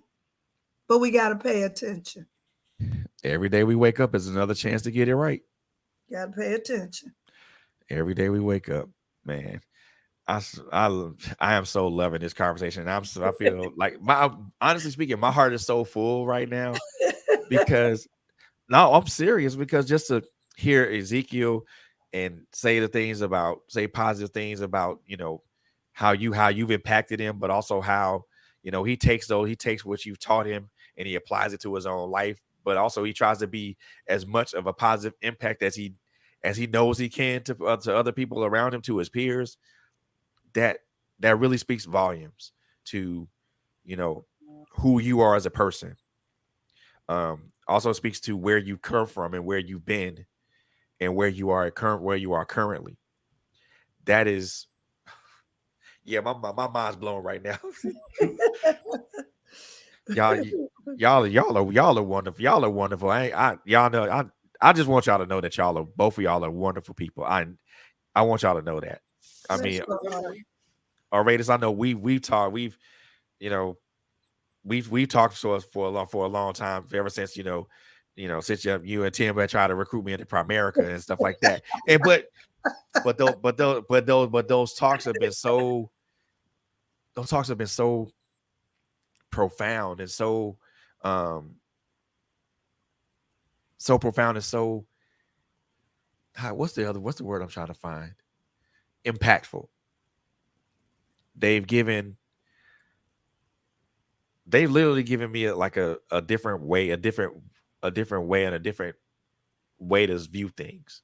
but we got to pay attention. Every day we wake up is another chance to get it right. Got to pay attention. Every day we wake up, man. I am so loving this conversation. And I feel like honestly speaking, my heart is so full right now because no, I'm serious because just to hear Ezekiel and say positive things about, how you've impacted him, but also how, he takes what you've taught him and he applies it to his own life, but also he tries to be as much of a positive impact as he knows he can to other people around him, to his peers. That that really speaks volumes to, you know, who you are as a person. Also speaks to where you come from and where you've been and where you are currently. That is, yeah, my mind's blown right now. y'all, y'all are wonderful. Y'all are wonderful. I y'all know I just want y'all to know that y'all are both of y'all are wonderful people. I want y'all to know that. I Bless mean, your heart. Auradis, I know we've talked, you know, we've talked to us for a long time, ever since, since you and Tim had tried to recruit me into Primerica and stuff like that. And but those talks have been so profound and um so profound and so, what's the word I'm trying to find? Impactful. They've given they've literally given me a different way, a different way and a different way to view things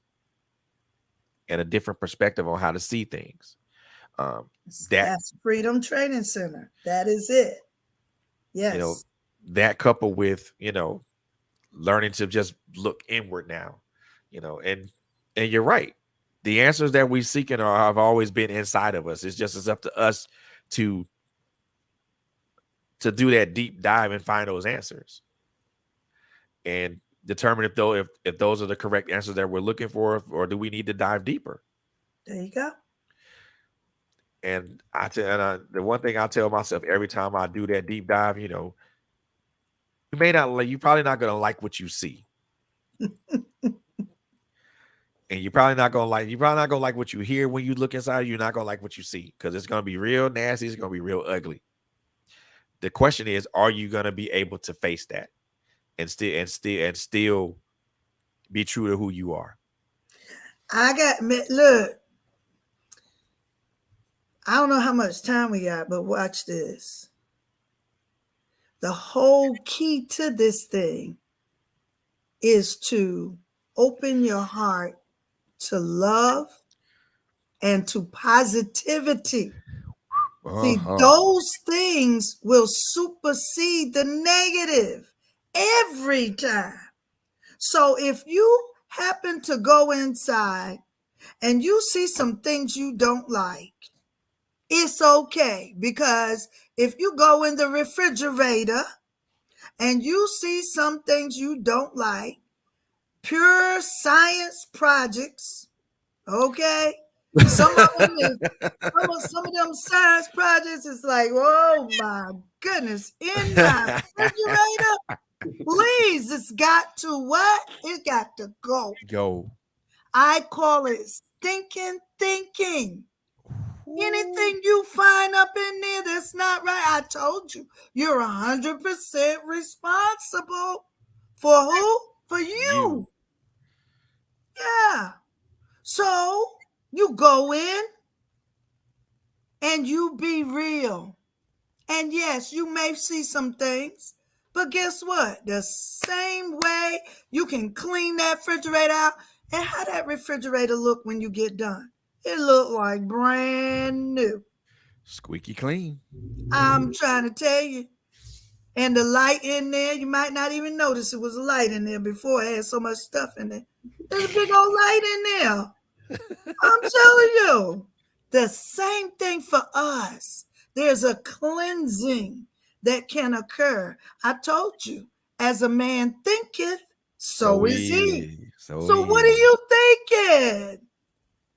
and a different perspective on how to see things. That That's Freedom Training Center. That is it. you know Yes. that coupled with, learning to just look inward now, and you're right. The answers that we seeking have always been inside of us. It's up to us to do that deep dive and find those answers and determine if those are the correct answers that we're looking for, or do we need to dive deeper. There you go. And the one thing I tell myself every time I do that deep dive, you're probably not gonna like what you see, and you're probably not gonna like what you hear when you look inside. You're not gonna like what you see, because it's gonna be real nasty. It's gonna be real ugly. The question is, are you gonna be able to face that and still be true to who you are? Look, I don't know how much time we got, but watch this. The whole key to this thing is to open your heart to love and to positivity. See, Uh-huh. those things will supersede the negative every time. So if you happen to go inside and you see some things you don't like, it's okay, because if you go in the refrigerator and you see some things you don't like, pure science projects, okay? Some of them is some of them science projects is like, oh my goodness, in my refrigerator, please, it's got to what? It got to go. Go. I call it stinking thinking. Ooh. Anything you find up in there that's not right, I told you, you're 100% responsible. For who? For You. you. Yeah. So you go in and you be real. And yes, you may see some things, but guess what? The same way you can clean that refrigerator out, and how that refrigerator look when you get done. It look like brand new. Squeaky clean. I'm trying to tell you. And the light in there, you might not even notice it was a light in there before. It had so much stuff in there. There's a big old light in there. I'm telling you. The same thing for us. There's a cleansing that can occur. I told you, as a man thinketh, so is he. So So what are he. you thinking?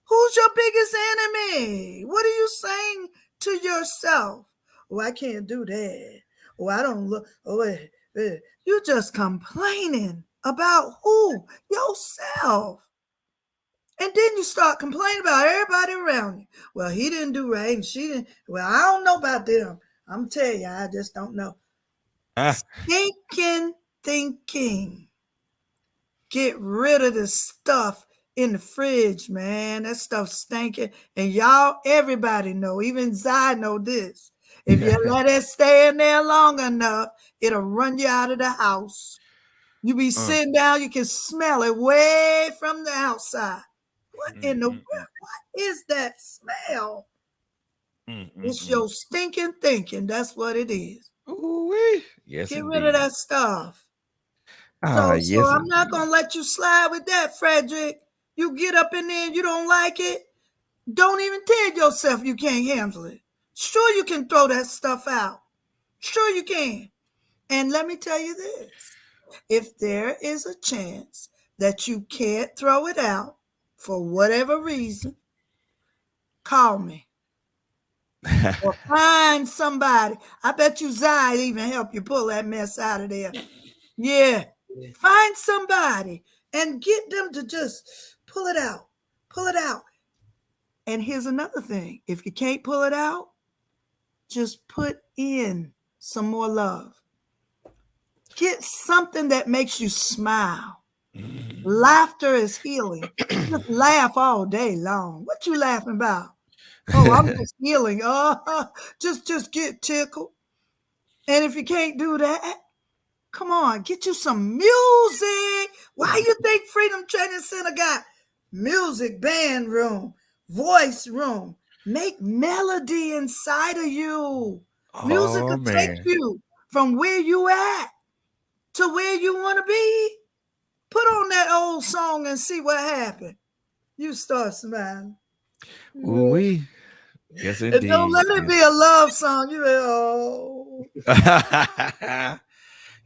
Who's your biggest enemy? What are you saying to yourself? Oh, I can't do that. Oh, I don't look. You just complaining about who? Yourself. And then you start complaining about everybody around you. Well, he didn't do right and she didn't. Well, I don't know about them. I'm telling you, I just don't know. Ah. Thinking. Get rid of the stuff in the fridge, man. That stuff stinking. And y'all, everybody know, even Zai know this. If you let it stay in there long enough, it'll run you out of the house. You be Uh, sitting down, you can smell it way from the outside. What in the world? mm. What is that smell? Mm, mm, It's mm. your stinking thinking. That's what it is. Ooh-wee. Yes, Get rid of indeed. that stuff. Ah, So yes, I'm not indeed. gonna let you slide with that, Frederick. You get up in there and you don't like it. Don't even tell yourself you can't handle it. Sure, you can throw that stuff out. Sure, you can. And let me tell you this, if there is a chance that you can't throw it out for whatever reason, call me or find somebody. I bet you Zai even help you pull that mess out of there. Yeah. Yeah. Find somebody and get them to just pull it out. Pull it out. And here's another thing. If you can't pull it out, just put in some more love. Get something that makes you smile. Laughter is healing. Just laugh all day long. What you laughing about? Oh, I'm just healing. Oh, just get tickled. And if you can't do that, come on, get you some music. Why you think Freedom Training Center got music, band room, voice room? Make melody inside of you. Music Oh will take man. you from where you at to where you want to be. Put on that old song and see what happened. You start smiling. And Ooh-wee. Yes, don't indeed. let it be a love song. You like, oh,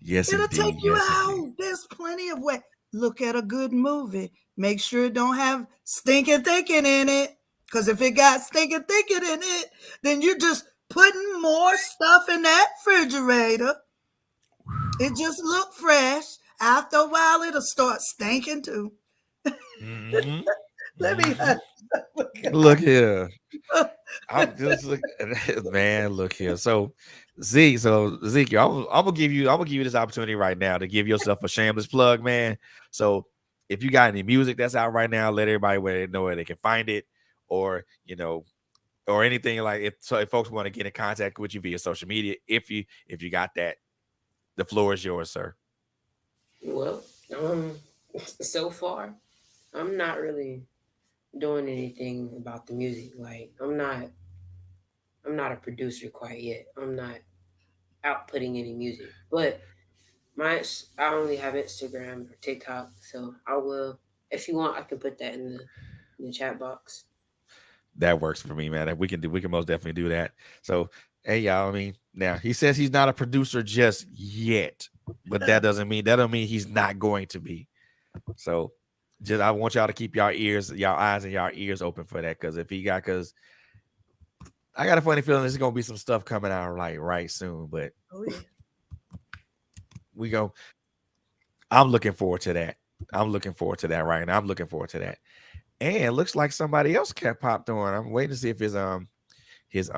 Yes, it'll take indeed. you Yes, indeed. out. There's plenty of ways. Look at a good movie. Make sure it don't have stinking thinking in it. Because if it got stinking thinking in it, then you're just putting more stuff in that refrigerator. It just look fresh. After a while, it'll start stinking too. Hmm. Let me Hmm. look Look here. I'm just look, man. Look here. So, Zeke, I'm gonna give you this opportunity right now to give yourself a shameless plug, man. So, if you got any music that's out right now, let everybody where they know where they can find it, or or anything like if folks want to get in contact with you via social media, if you got that, the floor is yours, sir. Well, um, so far, I'm not really doing anything about the music. Like, I'm not a producer quite yet. I'm not outputting any music. But I only have Instagram or TikTok, so I will. If you want, I can put that in the chat box. That works for me, man. We can most definitely do that. So, hey, y'all. I mean, now he says he's not a producer just yet, but that don't mean he's not going to be. So, just I want y'all to keep y'all eyes and y'all ears open for that. Because I got a funny feeling there's gonna be some stuff coming out like right soon. But Oh, yeah. we go. I'm looking forward to that. I'm looking forward to that right now. I'm looking forward to that. And it looks like somebody else kept popped on. I'm waiting to see if his his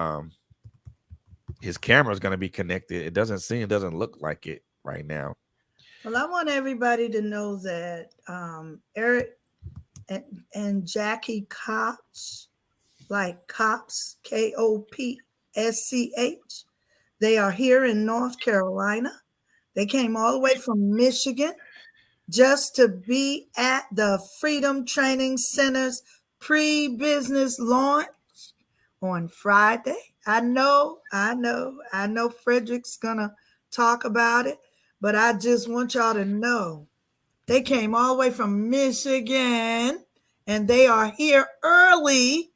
camera is going to be connected. It doesn't look like it right now. Well, I want everybody to know that Eric and, and Jackie Cops, like Cops, Kopschch, they are here in North Carolina. They came all the way from Michigan just to be at the Freedom Training Center's pre-business launch on Friday. I know Frederick's gonna talk about it, but I just want y'all to know they came all the way from Michigan and they are here early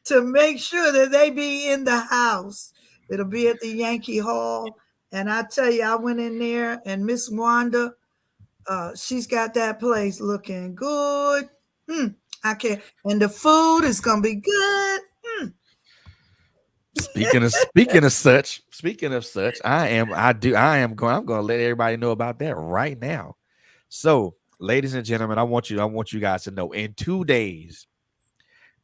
to make sure that they be in the house. It'll be at the Yankee Hall. And I tell you, I went in there and Miss Wanda, she's got that place looking good. I can't. And the food is gonna be good. Speaking of such, I'm going to let everybody know about that right now. So, ladies and gentlemen, I want you guys to know in 2 days,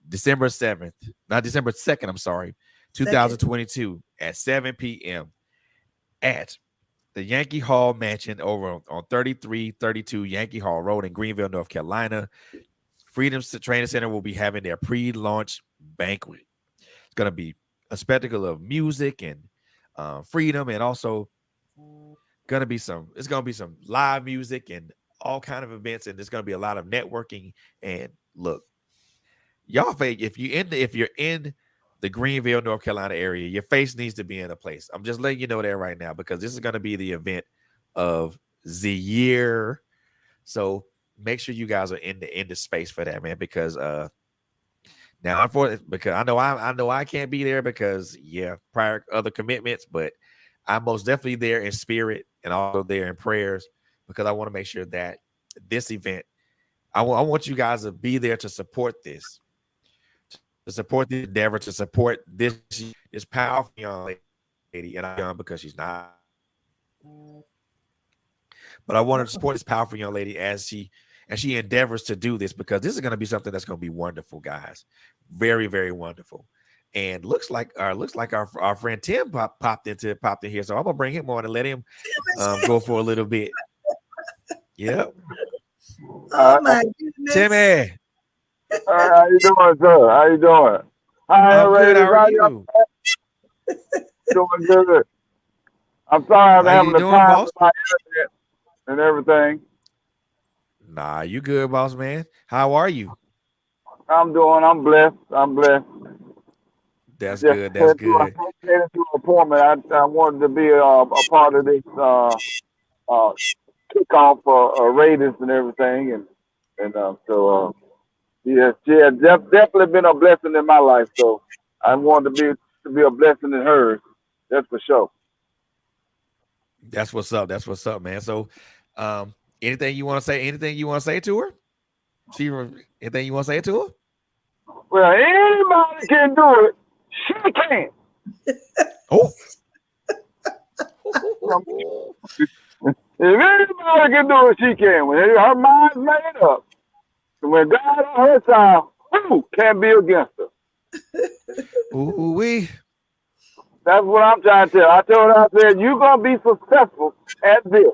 December 7th, not December 2nd, I'm sorry, Second, 2022 at 7 p.m. at the Yankee Hall Mansion over on 3332 Yankee Hall Road in Greenville, North Carolina. Freedom Training Center will be having their pre-launch banquet. It's going to be a spectacle of music and freedom, and also it's gonna be some live music and all kind of events, and there's gonna be a lot of networking. And look, y'all, if you're in the Greenville, North Carolina area, your face needs to be in a place. I'm just letting you know that right now, because this is gonna be the event of the year. So make sure you guys are in the space for that, man, because now unfortunately, because I know I can't be there because prior other commitments, but I'm most definitely there in spirit and also there in prayers, because I want to make sure that this event, I want you guys to be there to support this, to support the endeavor, to support this powerful young lady, and I'm young because she's not, but I want to support this powerful young lady as she endeavors to do this, because this is going to be something that's going to be wonderful, guys. Very, very wonderful. And looks like our friend Tim popped in here. So I'm gonna bring him on and let him go for a little bit. Yep. Oh my goodness. Timmy. How you doing, sir? How you doing? Hi, I'm good. How are you? Doing good. I'm sorry I'm How having you the doing, time boss? with my internet and everything. Nah, you good, boss man. How are you? I'm blessed. I'm blessed. That's Just good. That's good. headed to an appointment. I wanted to be a part of this kickoff for Raiders and everything, and so yes, yeah, definitely been a blessing in my life. So I wanted to be a blessing in hers. That's for sure. That's what's up. That's what's up, man. So, anything you want to say? Anything you want to say to her? Anything you want to say to her? Well, anybody can do it. She can. Oh. If anybody can do it, she can. When her mind's made up, and when God on her side, who can't be against her? Ooh wee. That's what I'm trying to tell. I told her, I said, you're gonna be successful at this.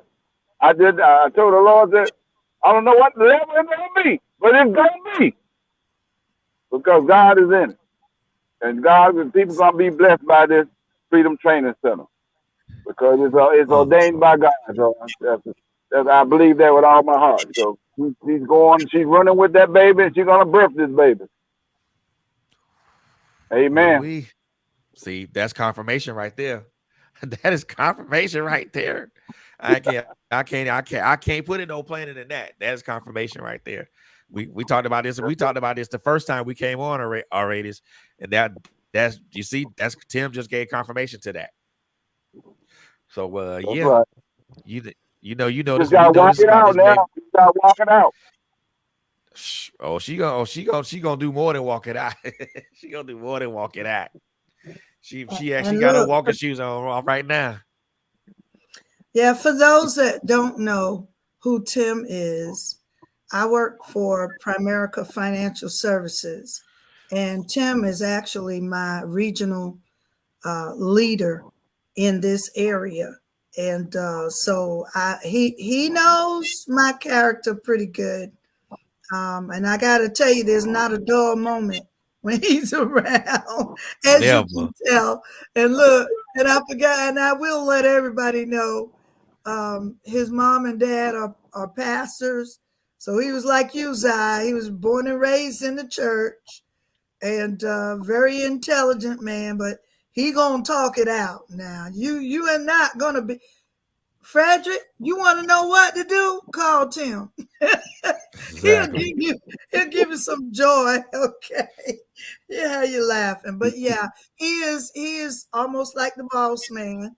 I told the Lord that I don't know what level it's gonna be, but it's gonna be. Because God is in it. And people gonna be blessed by this Freedom Training Center. Because it's ordained by God. So I believe that with all my heart. So she's running with that baby, and she's gonna birth this baby. Amen. Ooh-wee. See, that's confirmation right there. That is confirmation right there. I can't put it no plainer than that. That is confirmation right there. We talked about this. We talked about this the first time we came on Auradis, and that's Tim just gave confirmation to that. So yeah, right. you know this. You gotta walk it out now. You gotta walk it out. She gonna do more than walk it out. She gonna do more than walk it out. She actually got her walking shoes on right now. Yeah, for those that don't know who Tim is, I work for Primerica Financial Services, and Tim is actually my regional leader in this area. And so he knows my character pretty good. And I got to tell you, there's not a dull moment when he's around, as you can tell. And look, and I forgot, and I will let everybody know, his mom and dad are pastors. So he was like you, Zai. He was born and raised in the church, and very intelligent man, but he gonna talk it out. Now, you are not gonna be Frederick. You want to know what to do? Call Tim. Exactly. he'll give you some joy. Okay. Yeah, you're laughing. But yeah, he is almost like the boss man.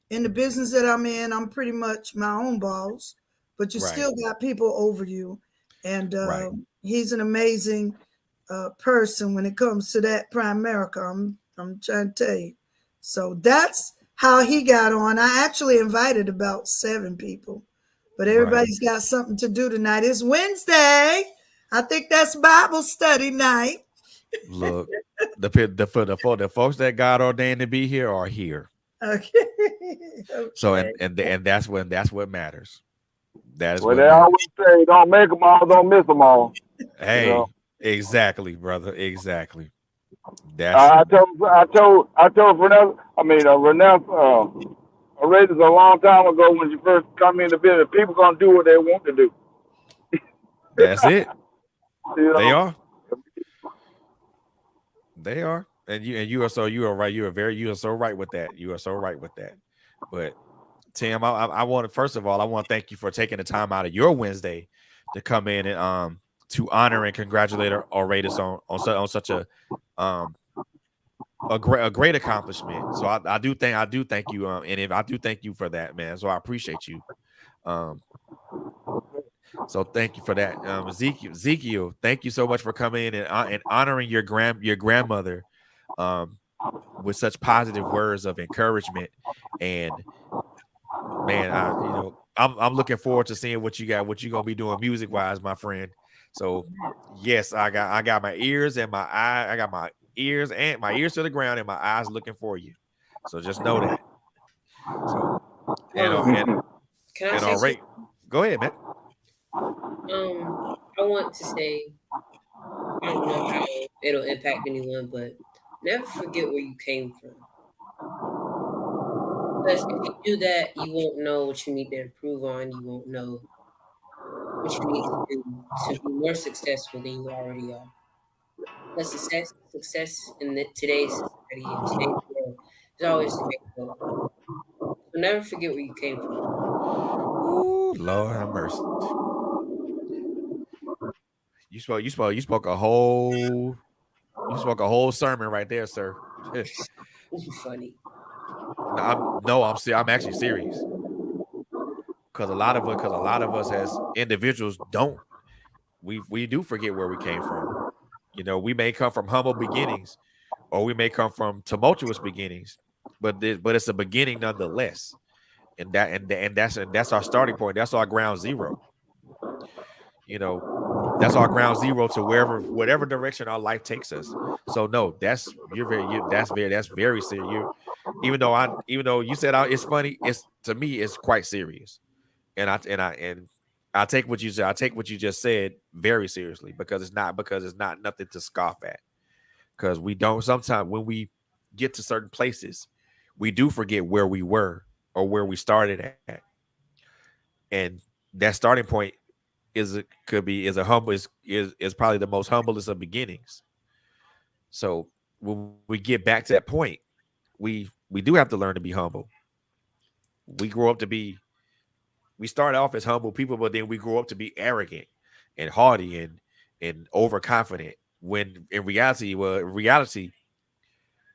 In the business that I'm in, I'm pretty much my own boss, but you still got people over you. And he's an amazing person when it comes to that Primerica. I'm trying to tell you. So that's how he got on. I actually invited about 7 people, but everybody's got something to do tonight. It's Wednesday. I think that's Bible study night. Look, the folks that God ordained to be here are here. Okay. So and that's what matters. That is what they always say: don't make them all, don't miss them all. Hey, exactly, brother. Exactly. That's I told Renell, Auradis a long time ago when you first come into business. People gonna do what they want to do. that's it. You They know. are. They are. And you are right. You are so right with that. You are so right with that. But Tim, I want to first of all, I want to thank you for taking the time out of your Wednesday to come in and to honor and congratulate Auradis on such um a great accomplishment. So I do thank you and if I do thank you for that, man. So I appreciate you. Um so thank you for that. Ezekiel, thank you so much for coming in and honoring your grandmother um with such positive words of encouragement. And man, I'm looking forward to seeing what you're gonna be doing music wise, my friend. So yes, I got my ears and my eye, I got my ears to the ground and my eyes looking for you. So just know that. So and Um, can I and say all something? right, go ahead, man. I want to say I don't know how it'll impact anyone, but never forget where you came from. Because if you do that, you won't know what you need to improve on. You won't know what you need to do to be more successful than you already are. Because success in today's society and today's world is always the main goal. So never forget where you came from. Ooh, Lord have mercy. You spoke a whole sermon right there, sir. Funny. I'm actually serious. Because a lot of us as individuals don't we do forget where we came from. You know, we may come from humble beginnings, or we may come from tumultuous beginnings, but it's a beginning nonetheless. And that's our starting point. That's our ground zero. You know, that's our ground zero to whatever direction our life takes us. So no, that's very serious. Even though you said it's funny, it's to me it's quite serious. And I take what you said. I take what you just said very seriously because it's not nothing to scoff at. Because we don't sometimes when we get to certain places, we do forget where we were or where we started at, and that starting point is a humble is probably the most humblest of beginnings. So when we get back to that point, we do have to learn to be humble. We grow up to be we start off as humble people, but then we grow up to be arrogant and haughty and overconfident. When in reality,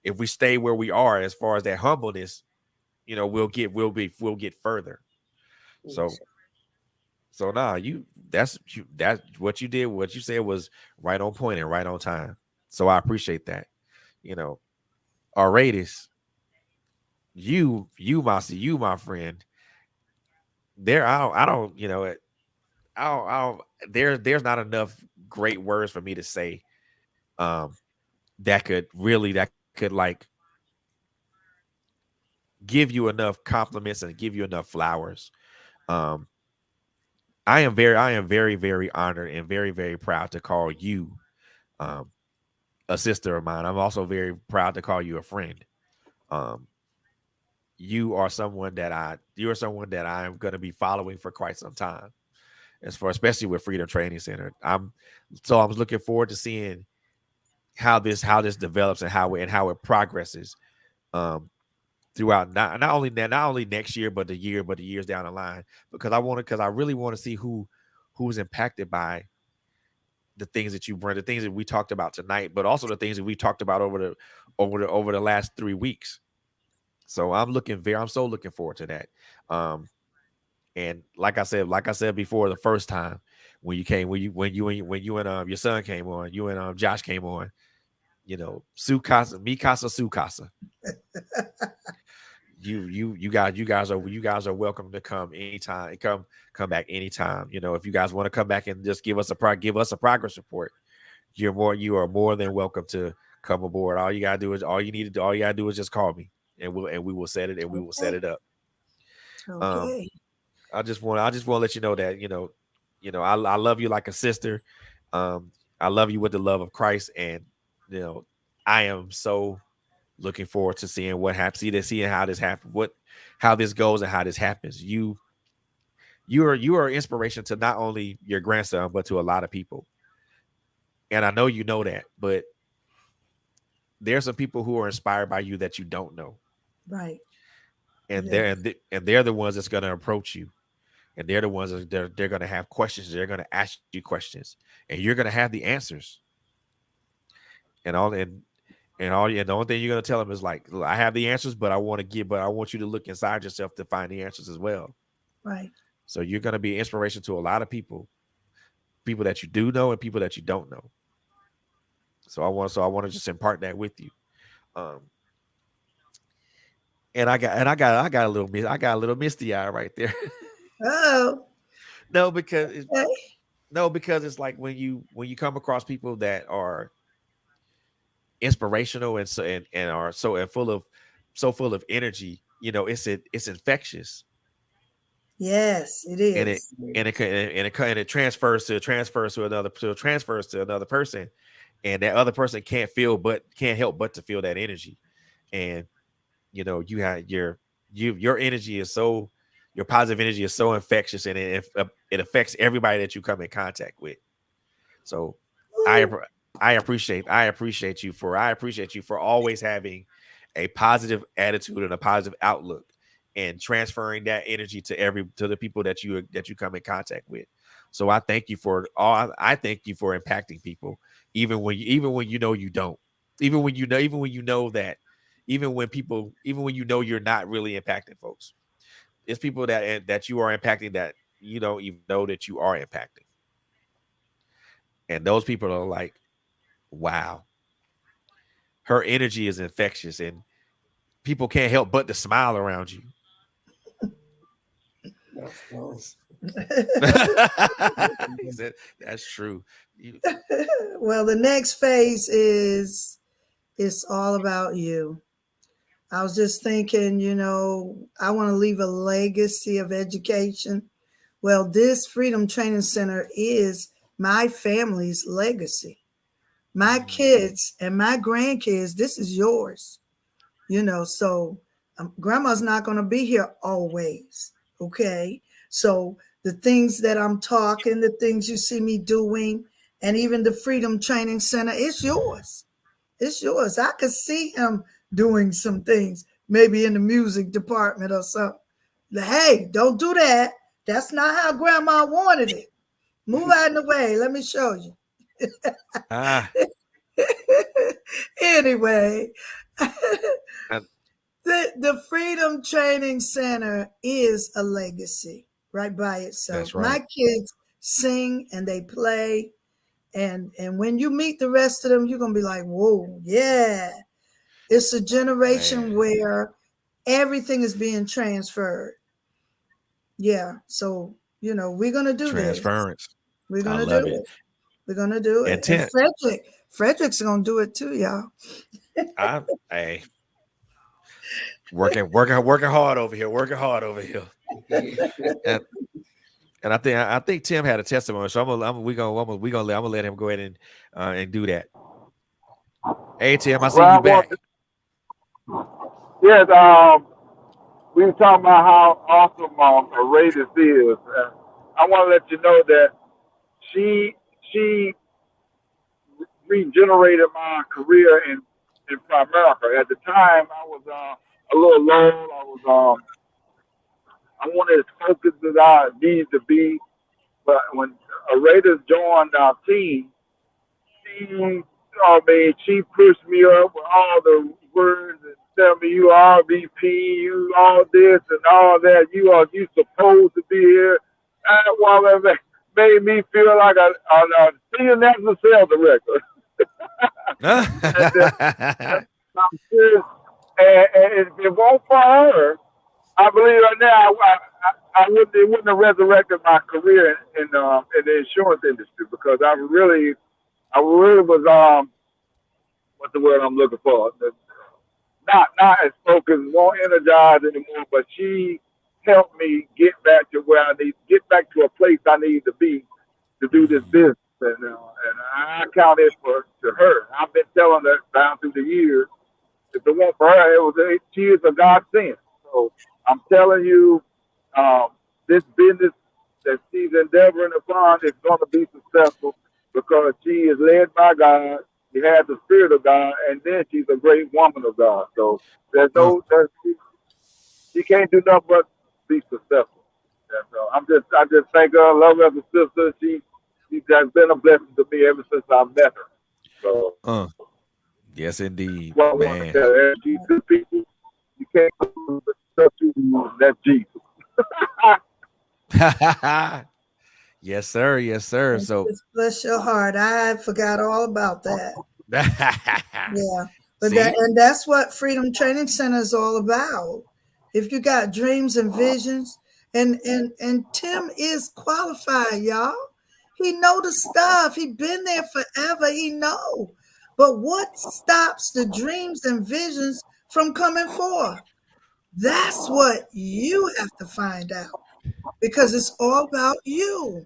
if we stay where we are as far as that humbleness, we'll get further. So Yes. nah, that's what you did. What you said was right on point and right on time. So I appreciate that. You know, Auradis, you my friend. There, I don't, you know, I don't there's not enough great words for me to say um that could like give you enough compliments and give you enough flowers. Um I am very very honored and very very proud to call you um a sister of mine. I'm also very proud to call you a friend. Um you are someone that I'm going to be following for quite some time. As for especially with Freedom Training Center. I'm looking forward to seeing how this develops and how it progresses um throughout not only next year but the years down the line, because I really want to see who's impacted by the things that you bring, the things that we talked about tonight, but also the things that we talked about over the last 3 weeks. So I'm so looking forward to that. um and like I said before, the first time when you came when you and your son came on, you and Josh came on, you know, su casa mi casa su casa. You guys are welcome to come anytime. Come back anytime. You know, if you guys want to come back and just give us a progress report, you are more than welcome to come aboard. All you gotta do is just call me, and we will set it, and we will set Okay. it up. Um, Okay. I just want to let you know that I love you like a sister. I love you with the love of Christ, and you know I am so looking forward to seeing what happens, seeing how this happens, how this goes and how this happens. You are inspiration to not only your grandson, but to a lot of people. And I know you know that, but there's some people who are inspired by you that you don't know. Right. And Yes. they're the ones that's going to approach you. And they're the ones that they're going to have questions. They're going to ask you questions, and you're going to have the answers. And the only thing you're going to tell them is like, I have the answers, but I want you to look inside yourself to find the answers as well. Right. So you're going to be inspiration to a lot of people that you do know and people that you don't know. So I want to just impart that with you. Um, and I got a little misty eye right there. Oh, no, because it's, okay. no, because it's like when you come across people that are inspirational and are full of energy, it's infectious. Yes, it and it is. and it transfers to another person, and that other person can't help but to feel that energy. And you have your energy is so your positive energy is so infectious, and it affects everybody that you come in contact with. So I Ooh, I appreciate you for always having a positive attitude and a positive outlook, and transferring that energy to the people that you come in contact with. So I thank you for impacting people, even when you know you don't, even when you know that, even when you know you're not really impacting folks. It's people that you are impacting that you don't even know that you are impacting. And those people are like, wow, her energy is infectious, and people can't help but to smile around you. That's wrong. He said, that's true. You, well, the next phase is it's all about you. I was just thinking, I want to leave a legacy of education. Well, this Freedom Training Center is my family's legacy. My kids and my grandkids, this is yours. So grandma's not going to be here always. Okay. So the things that I'm talking, the things you see me doing, and even the Freedom Training Center, it's yours. It's yours. I could see him doing some things, maybe in the music department or something. Hey, don't do that. That's not how grandma wanted it. Move out of the way. Let me show you. ah, Anyway, I- the Freedom Training Center is a legacy right by itself. that's My right, kids sing and they play, and when you meet the rest of them, you're gonna be like, whoa, yeah. It's a generation man. where everything is being transferred. Yeah. So, we're gonna do this. Transference. We're I gonna do love it. it. We're gonna do it. And Intent. Frederick's gonna do it too, y'all. I Hey, working hard over here. Working hard over here. And and I think Tim had a testimony, so I'm gonna let him go ahead and do that. Hey Tim, I see Well, you I want back. yes, we were talking about how awesome Auradis is. I want to let you know that she regenerated my career in Primerica. At the time, I was a little low. I wanted as focused as I needed to be. But when Auradis joined our team, she pushed me up with all the words and tell me you RVP, you all this and all that. You supposed to be here. And well, it made me feel like a senior national sales director. and, I'm serious. And if it won't for her, I believe right now I wouldn't it wouldn't have resurrected my career in the insurance industry because I really was what's the word I'm looking for? Not as focused, more energized anymore. But she helped me get back to a place I need to be to do this business. And I count it for to her. I've been telling her down through the years. If it weren't for her, she is a God sent. So I'm telling you, um, this business that she's endeavoring upon is going to be successful because she is led by God. She has the Spirit of God, and then she's a great woman of God. So Uh, she can't do nothing but be successful. And so I just thank her, love her as a sister. She has been a blessing to me ever since I met her. So uh. Yes, indeed, what I want to man. tell her, she's good people. You can't do the stuff you do. That's Jesus. Yes, sir. Yes, sir. So, Just bless your heart. I forgot all about that. Yeah. But see, that's what Freedom Training Center is all about. If you got dreams and visions, and Tim is qualified, y'all. He know the stuff. He been there forever. He know. But what stops the dreams and visions from coming forth? That's what you have to find out because it's all about you.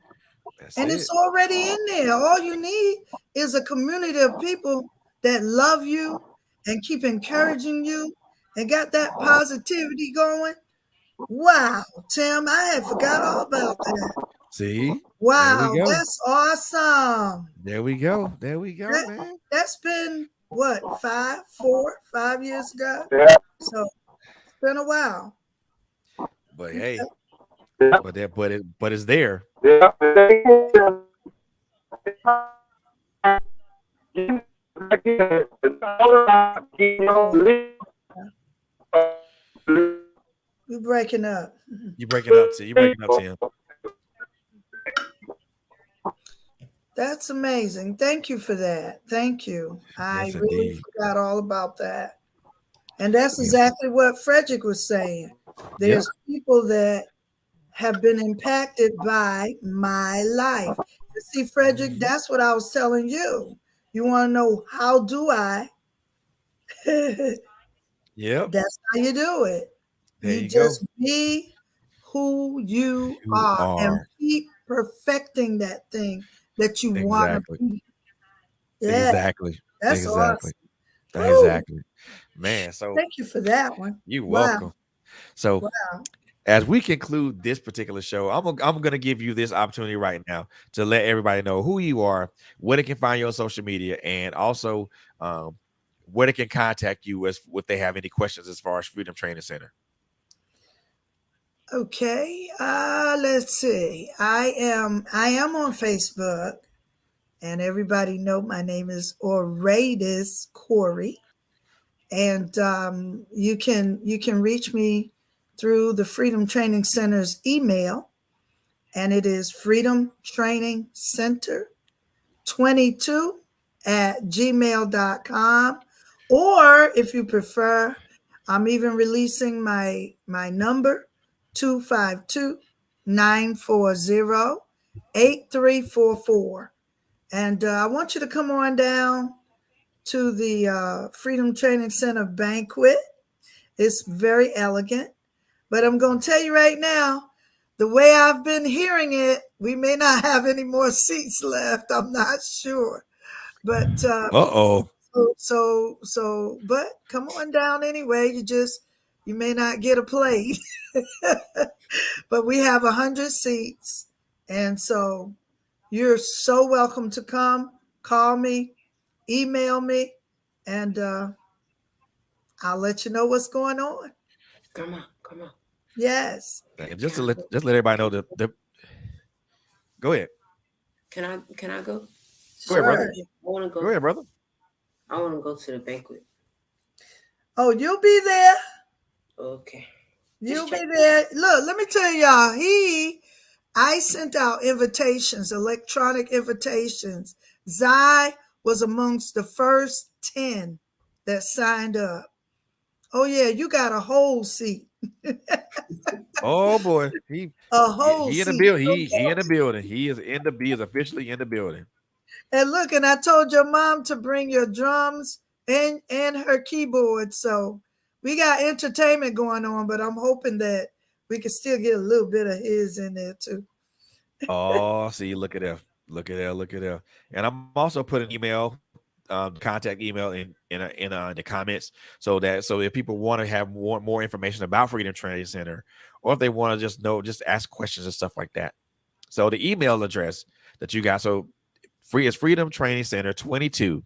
that's And it. it's already in there. All you need is a community of people that love you and keep encouraging you and got that positivity going. Wow, Tim, I had forgot all about that. See, there we Wow, go. that's awesome. There we go. There we go, That, man. that's been what, 5 years ago? Yeah, So it's been a while. But hey, yeah, but it's there. yeah. You're breaking up. You breaking up, Tim. You breaking up, Tim. That's amazing. Thank you for that. Thank you. I Yes, really indeed. forgot all about that. And that's Yes. exactly what Frederick was saying. Yep. There's people that have been impacted by my life. You see, Frederick, Mhm. that's what I was telling you. You want to know how do I? Yep. That's how you do it. There You you go. just be who you You are and are keep perfecting that thing that you want to exactly. be. Yeah, Exactly. that's Exactly. awesome. Woo. Exactly. Man, so Thank you for that one. you Wow. welcome. So Wow. as we conclude this particular show, I'm gonna give you this opportunity right now to let everybody know who you are, where they can find you on social media, and also um, where they can contact you as if they have any questions as far as Freedom Training Center. Okay. Let's see. I am on Facebook, and everybody know my name is Auradis Corey. And you can reach me through the Freedom Training Center's email, and it is Freedom Training Center 22 at gmail.com. Or if you prefer, I'm even releasing my number 252-940-8344. And I want you to come on down to the Freedom Training Center banquet. It's very elegant. But I'm going to tell you right now, the way I've been hearing it, we may not have any more seats left. I'm not sure. But Uh-oh. but come on down anyway. You may not get a plate, but we have 100 seats, and so you're so welcome to come. Call me, email me, and I'll let you know what's going on. Come on, come on. Yes, And Can I go? just let everybody know the go ahead. Can I go? Go ahead, brother. sure. I want to Go go. ahead, brother. I want to go to the banquet. Oh, you'll be there. Okay. You'll Just be check. there. Look, let me tell y'all, I sent out invitations, electronic invitations. Zai was amongst the first 10 that signed up. Oh, yeah, you got a whole seat. Oh boy. He A whole he in the seat. building. He in the building. He is officially in the building. And look, and I told your mom to bring your drums and her keyboard. So we got entertainment going on, but I'm hoping that we can still get a little bit of his in there too. Oh, see, look at that. Look at that. Look at that. And I'm also putting email, contact email in the comments, so if people want to have more information about Freedom Training Center, or if they want to just know, just ask questions and stuff like that. So the email address that you got, so free is Freedom Training Center 22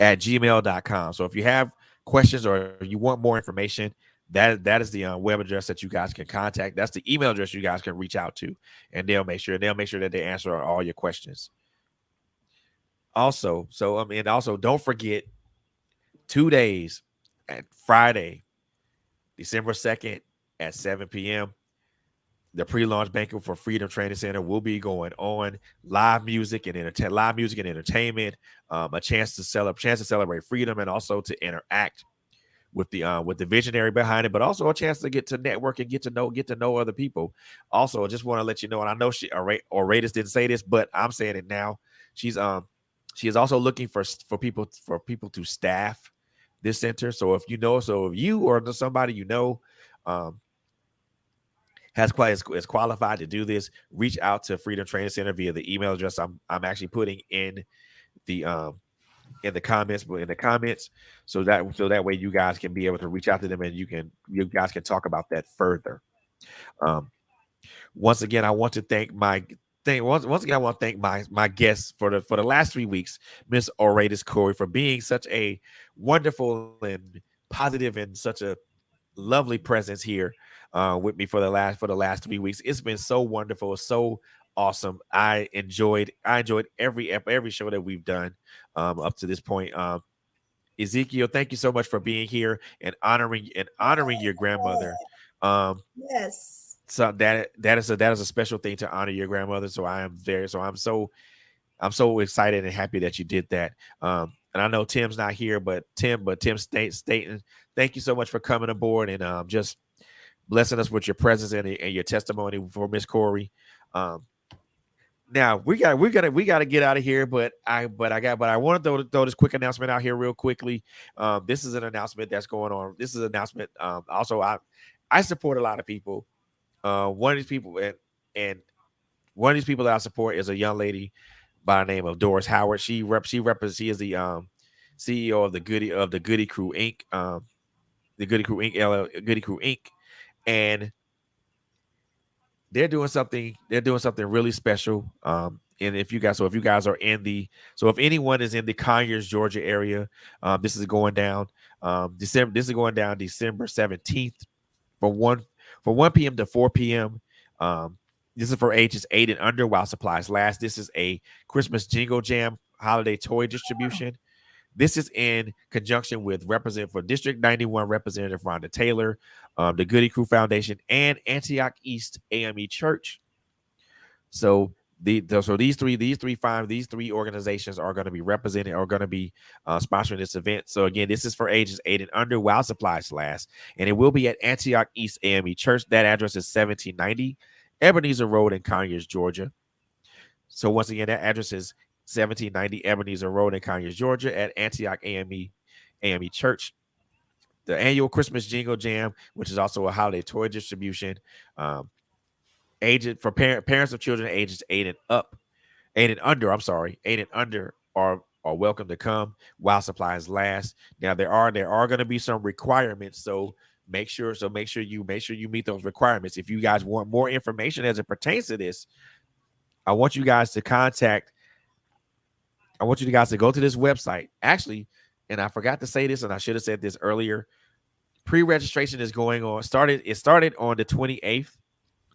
at gmail.com. So if you have questions or you want more information, that is the web address that you guys can contact. That's the email address you guys can reach out to, and they'll make sure that they answer all your questions. Also, and also don't forget 2 days at Friday, December 2nd at 7 p.m. The pre-launch banquet for Freedom Training Center will be going on. Live music and entertainment, a chance to celebrate freedom, and also to interact with the visionary behind it, but also a chance to get to network and get to know other people. Also, I just want to let you know, and I know Auradis didn't say this, but I'm saying it now. She's she is also looking for people to staff this center. So if you or somebody um, is qualified to do this, reach out to Freedom Training Center via the email address I'm actually putting the um in the comments, so that way you guys can be able to reach out to them, and you guys can talk about that further. Um, once again, I want to thank once again I want to thank my guests for the last 3 weeks, Miss Auradis Corey, for being such a wonderful and positive and such a lovely presence here with me for the last 3 weeks. It's been so wonderful, so awesome. I enjoyed every show that we've done up to this point. Ezekiel, thank you so much for being here and honoring your grandmother. Um, Yes. so that is a special thing to honor your grandmother. So I'm so excited and happy that you did that. And I know Tim's not here, but Tim Staten, thank you so much for coming aboard and just blessing us with your presence and your testimony for Miss Corey. Um, Now we gotta get out of here, but I want to throw this quick announcement out here real quickly. This is an announcement that's going on. This is an announcement. Also, I support a lot of people. One of these people and one of these people that I support is a young lady by the name of Doris Howard. She is the CEO of the Goody Crew Inc. The Goody Crew Inc. Goody Crew Inc. And they're doing something really special. And if anyone is in the Conyers, Georgia area, this is going down. This is going down December 17th from 1 p.m. to 4 p.m. Um, this is for ages 8 and under while supplies last. This is a Christmas Jingle Jam holiday toy distribution. This is in conjunction with District 91 Representative Rhonda Taylor, the Goody Crew Foundation, and Antioch East AME Church. So these three organizations are going to be sponsoring this event. So again, this is for ages 8 and under while supplies last, and it will be at Antioch East AME Church. That address is 1790 Ebenezer Road in Conyers, Georgia. So once again, that address is 1790 Ebenezer Road in Conyers, Georgia, at Antioch AME Church. The annual Christmas Jingle Jam, which is also a holiday toy distribution, um, aged for parents of children ages 8 and under. I'm sorry, 8 and under are welcome to come while supplies last. Now there are going to be some requirements, so make sure you meet those requirements. If you guys want more information as it pertains to this, I want you guys to contact. I want you guys to go to this website. Actually, and I forgot to say this, and I should have said this earlier. Pre-registration is going on. It started on the 28th,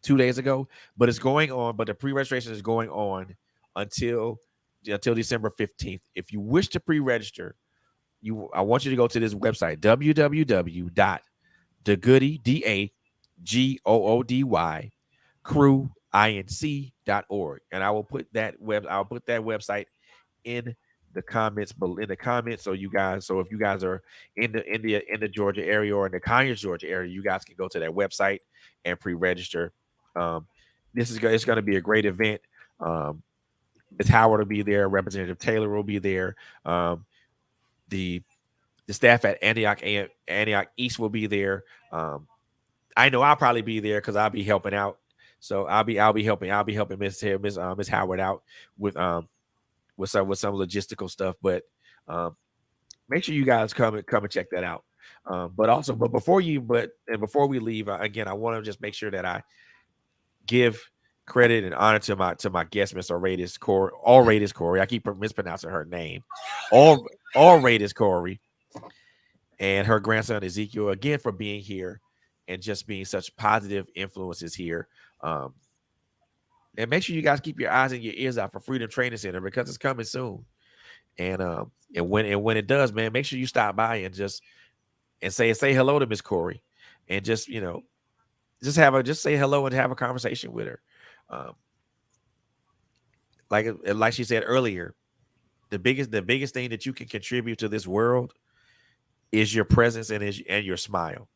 2 days ago, but it's going on. But the pre-registration is going on until December 15th. If you wish to pre-register, I want you to go to this website, www.dagoody crewinc.org, and I'll put that website in the comments, so if you guys are in the Georgia area or in the Conyers, Georgia area, you guys can go to that website and pre-register. Um, it's going to be a great event. Um, Ms. Howard will be there. Representative Taylor will be there. The the staff at Antioch East will be there. I know I'll probably be there because I'll be helping out. So I'll be helping Miss Howard out with some logistical stuff. But um, make sure you guys come and check that out. Before we leave, again, I want to just make sure that I give credit and honor to my guest, Miss Auradis Corey. I keep mispronouncing her name. Auradis Corey, and her grandson Ezekiel, again, for being here and just being such positive influences here. Um, and make sure you guys keep your eyes and your ears out for Freedom Training Center, because it's coming soon. And when it does, man, make sure you stop by and say hello to Miss Corey, and just say hello and have a conversation with her. Um, like she said earlier, the biggest thing that you can contribute to this world is your presence and your smile.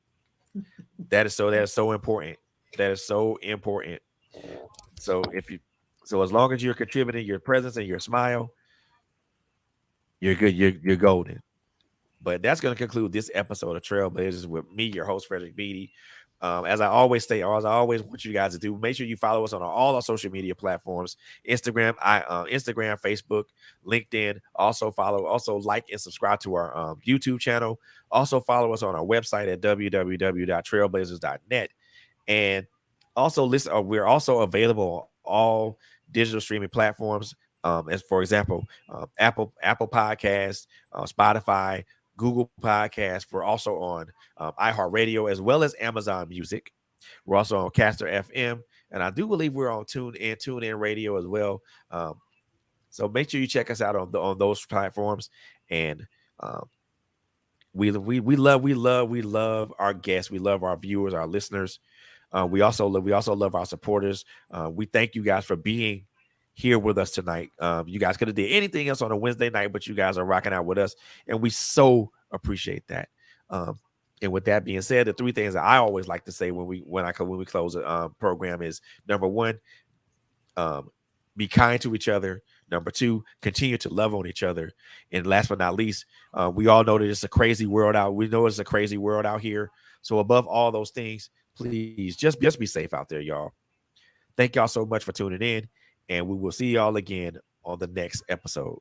That is so important. That is so important. So as long as you're contributing your presence and your smile, you're good. You're golden. But that's going to conclude this episode of Trailblazers with me, your host, Frederick Beatty. As I always say, or as I always want you guys to do, make sure you follow us on all our social media platforms: Instagram, Instagram, Facebook, LinkedIn. Also like and subscribe to our YouTube channel. Also follow us on our website at www.trailblazers.net. And also listen. We're also available on all digital streaming platforms. As for example, Apple Podcasts, Spotify, Google Podcasts. We're also on iHeartRadio, as well as Amazon Music. We're also on Caster FM, and I do believe we're on TuneIn Radio as well. So make sure you check us out on those platforms. And we love our guests. We love our viewers, our listeners. We also love our supporters. We thank you guys for being here with us tonight. You guys could have did anything else on a Wednesday night, but you guys are rocking out with us, and we so appreciate that. And with that being said, the three things that I always like to say when we close a program is: number one, be kind to each other. Number two, continue to love on each other. And last but not least, we all know that it's a crazy world out. We know it's a crazy world out here. So above all those things, please just be safe out there, y'all. Thank y'all so much for tuning in, and we will see y'all again on the next episode.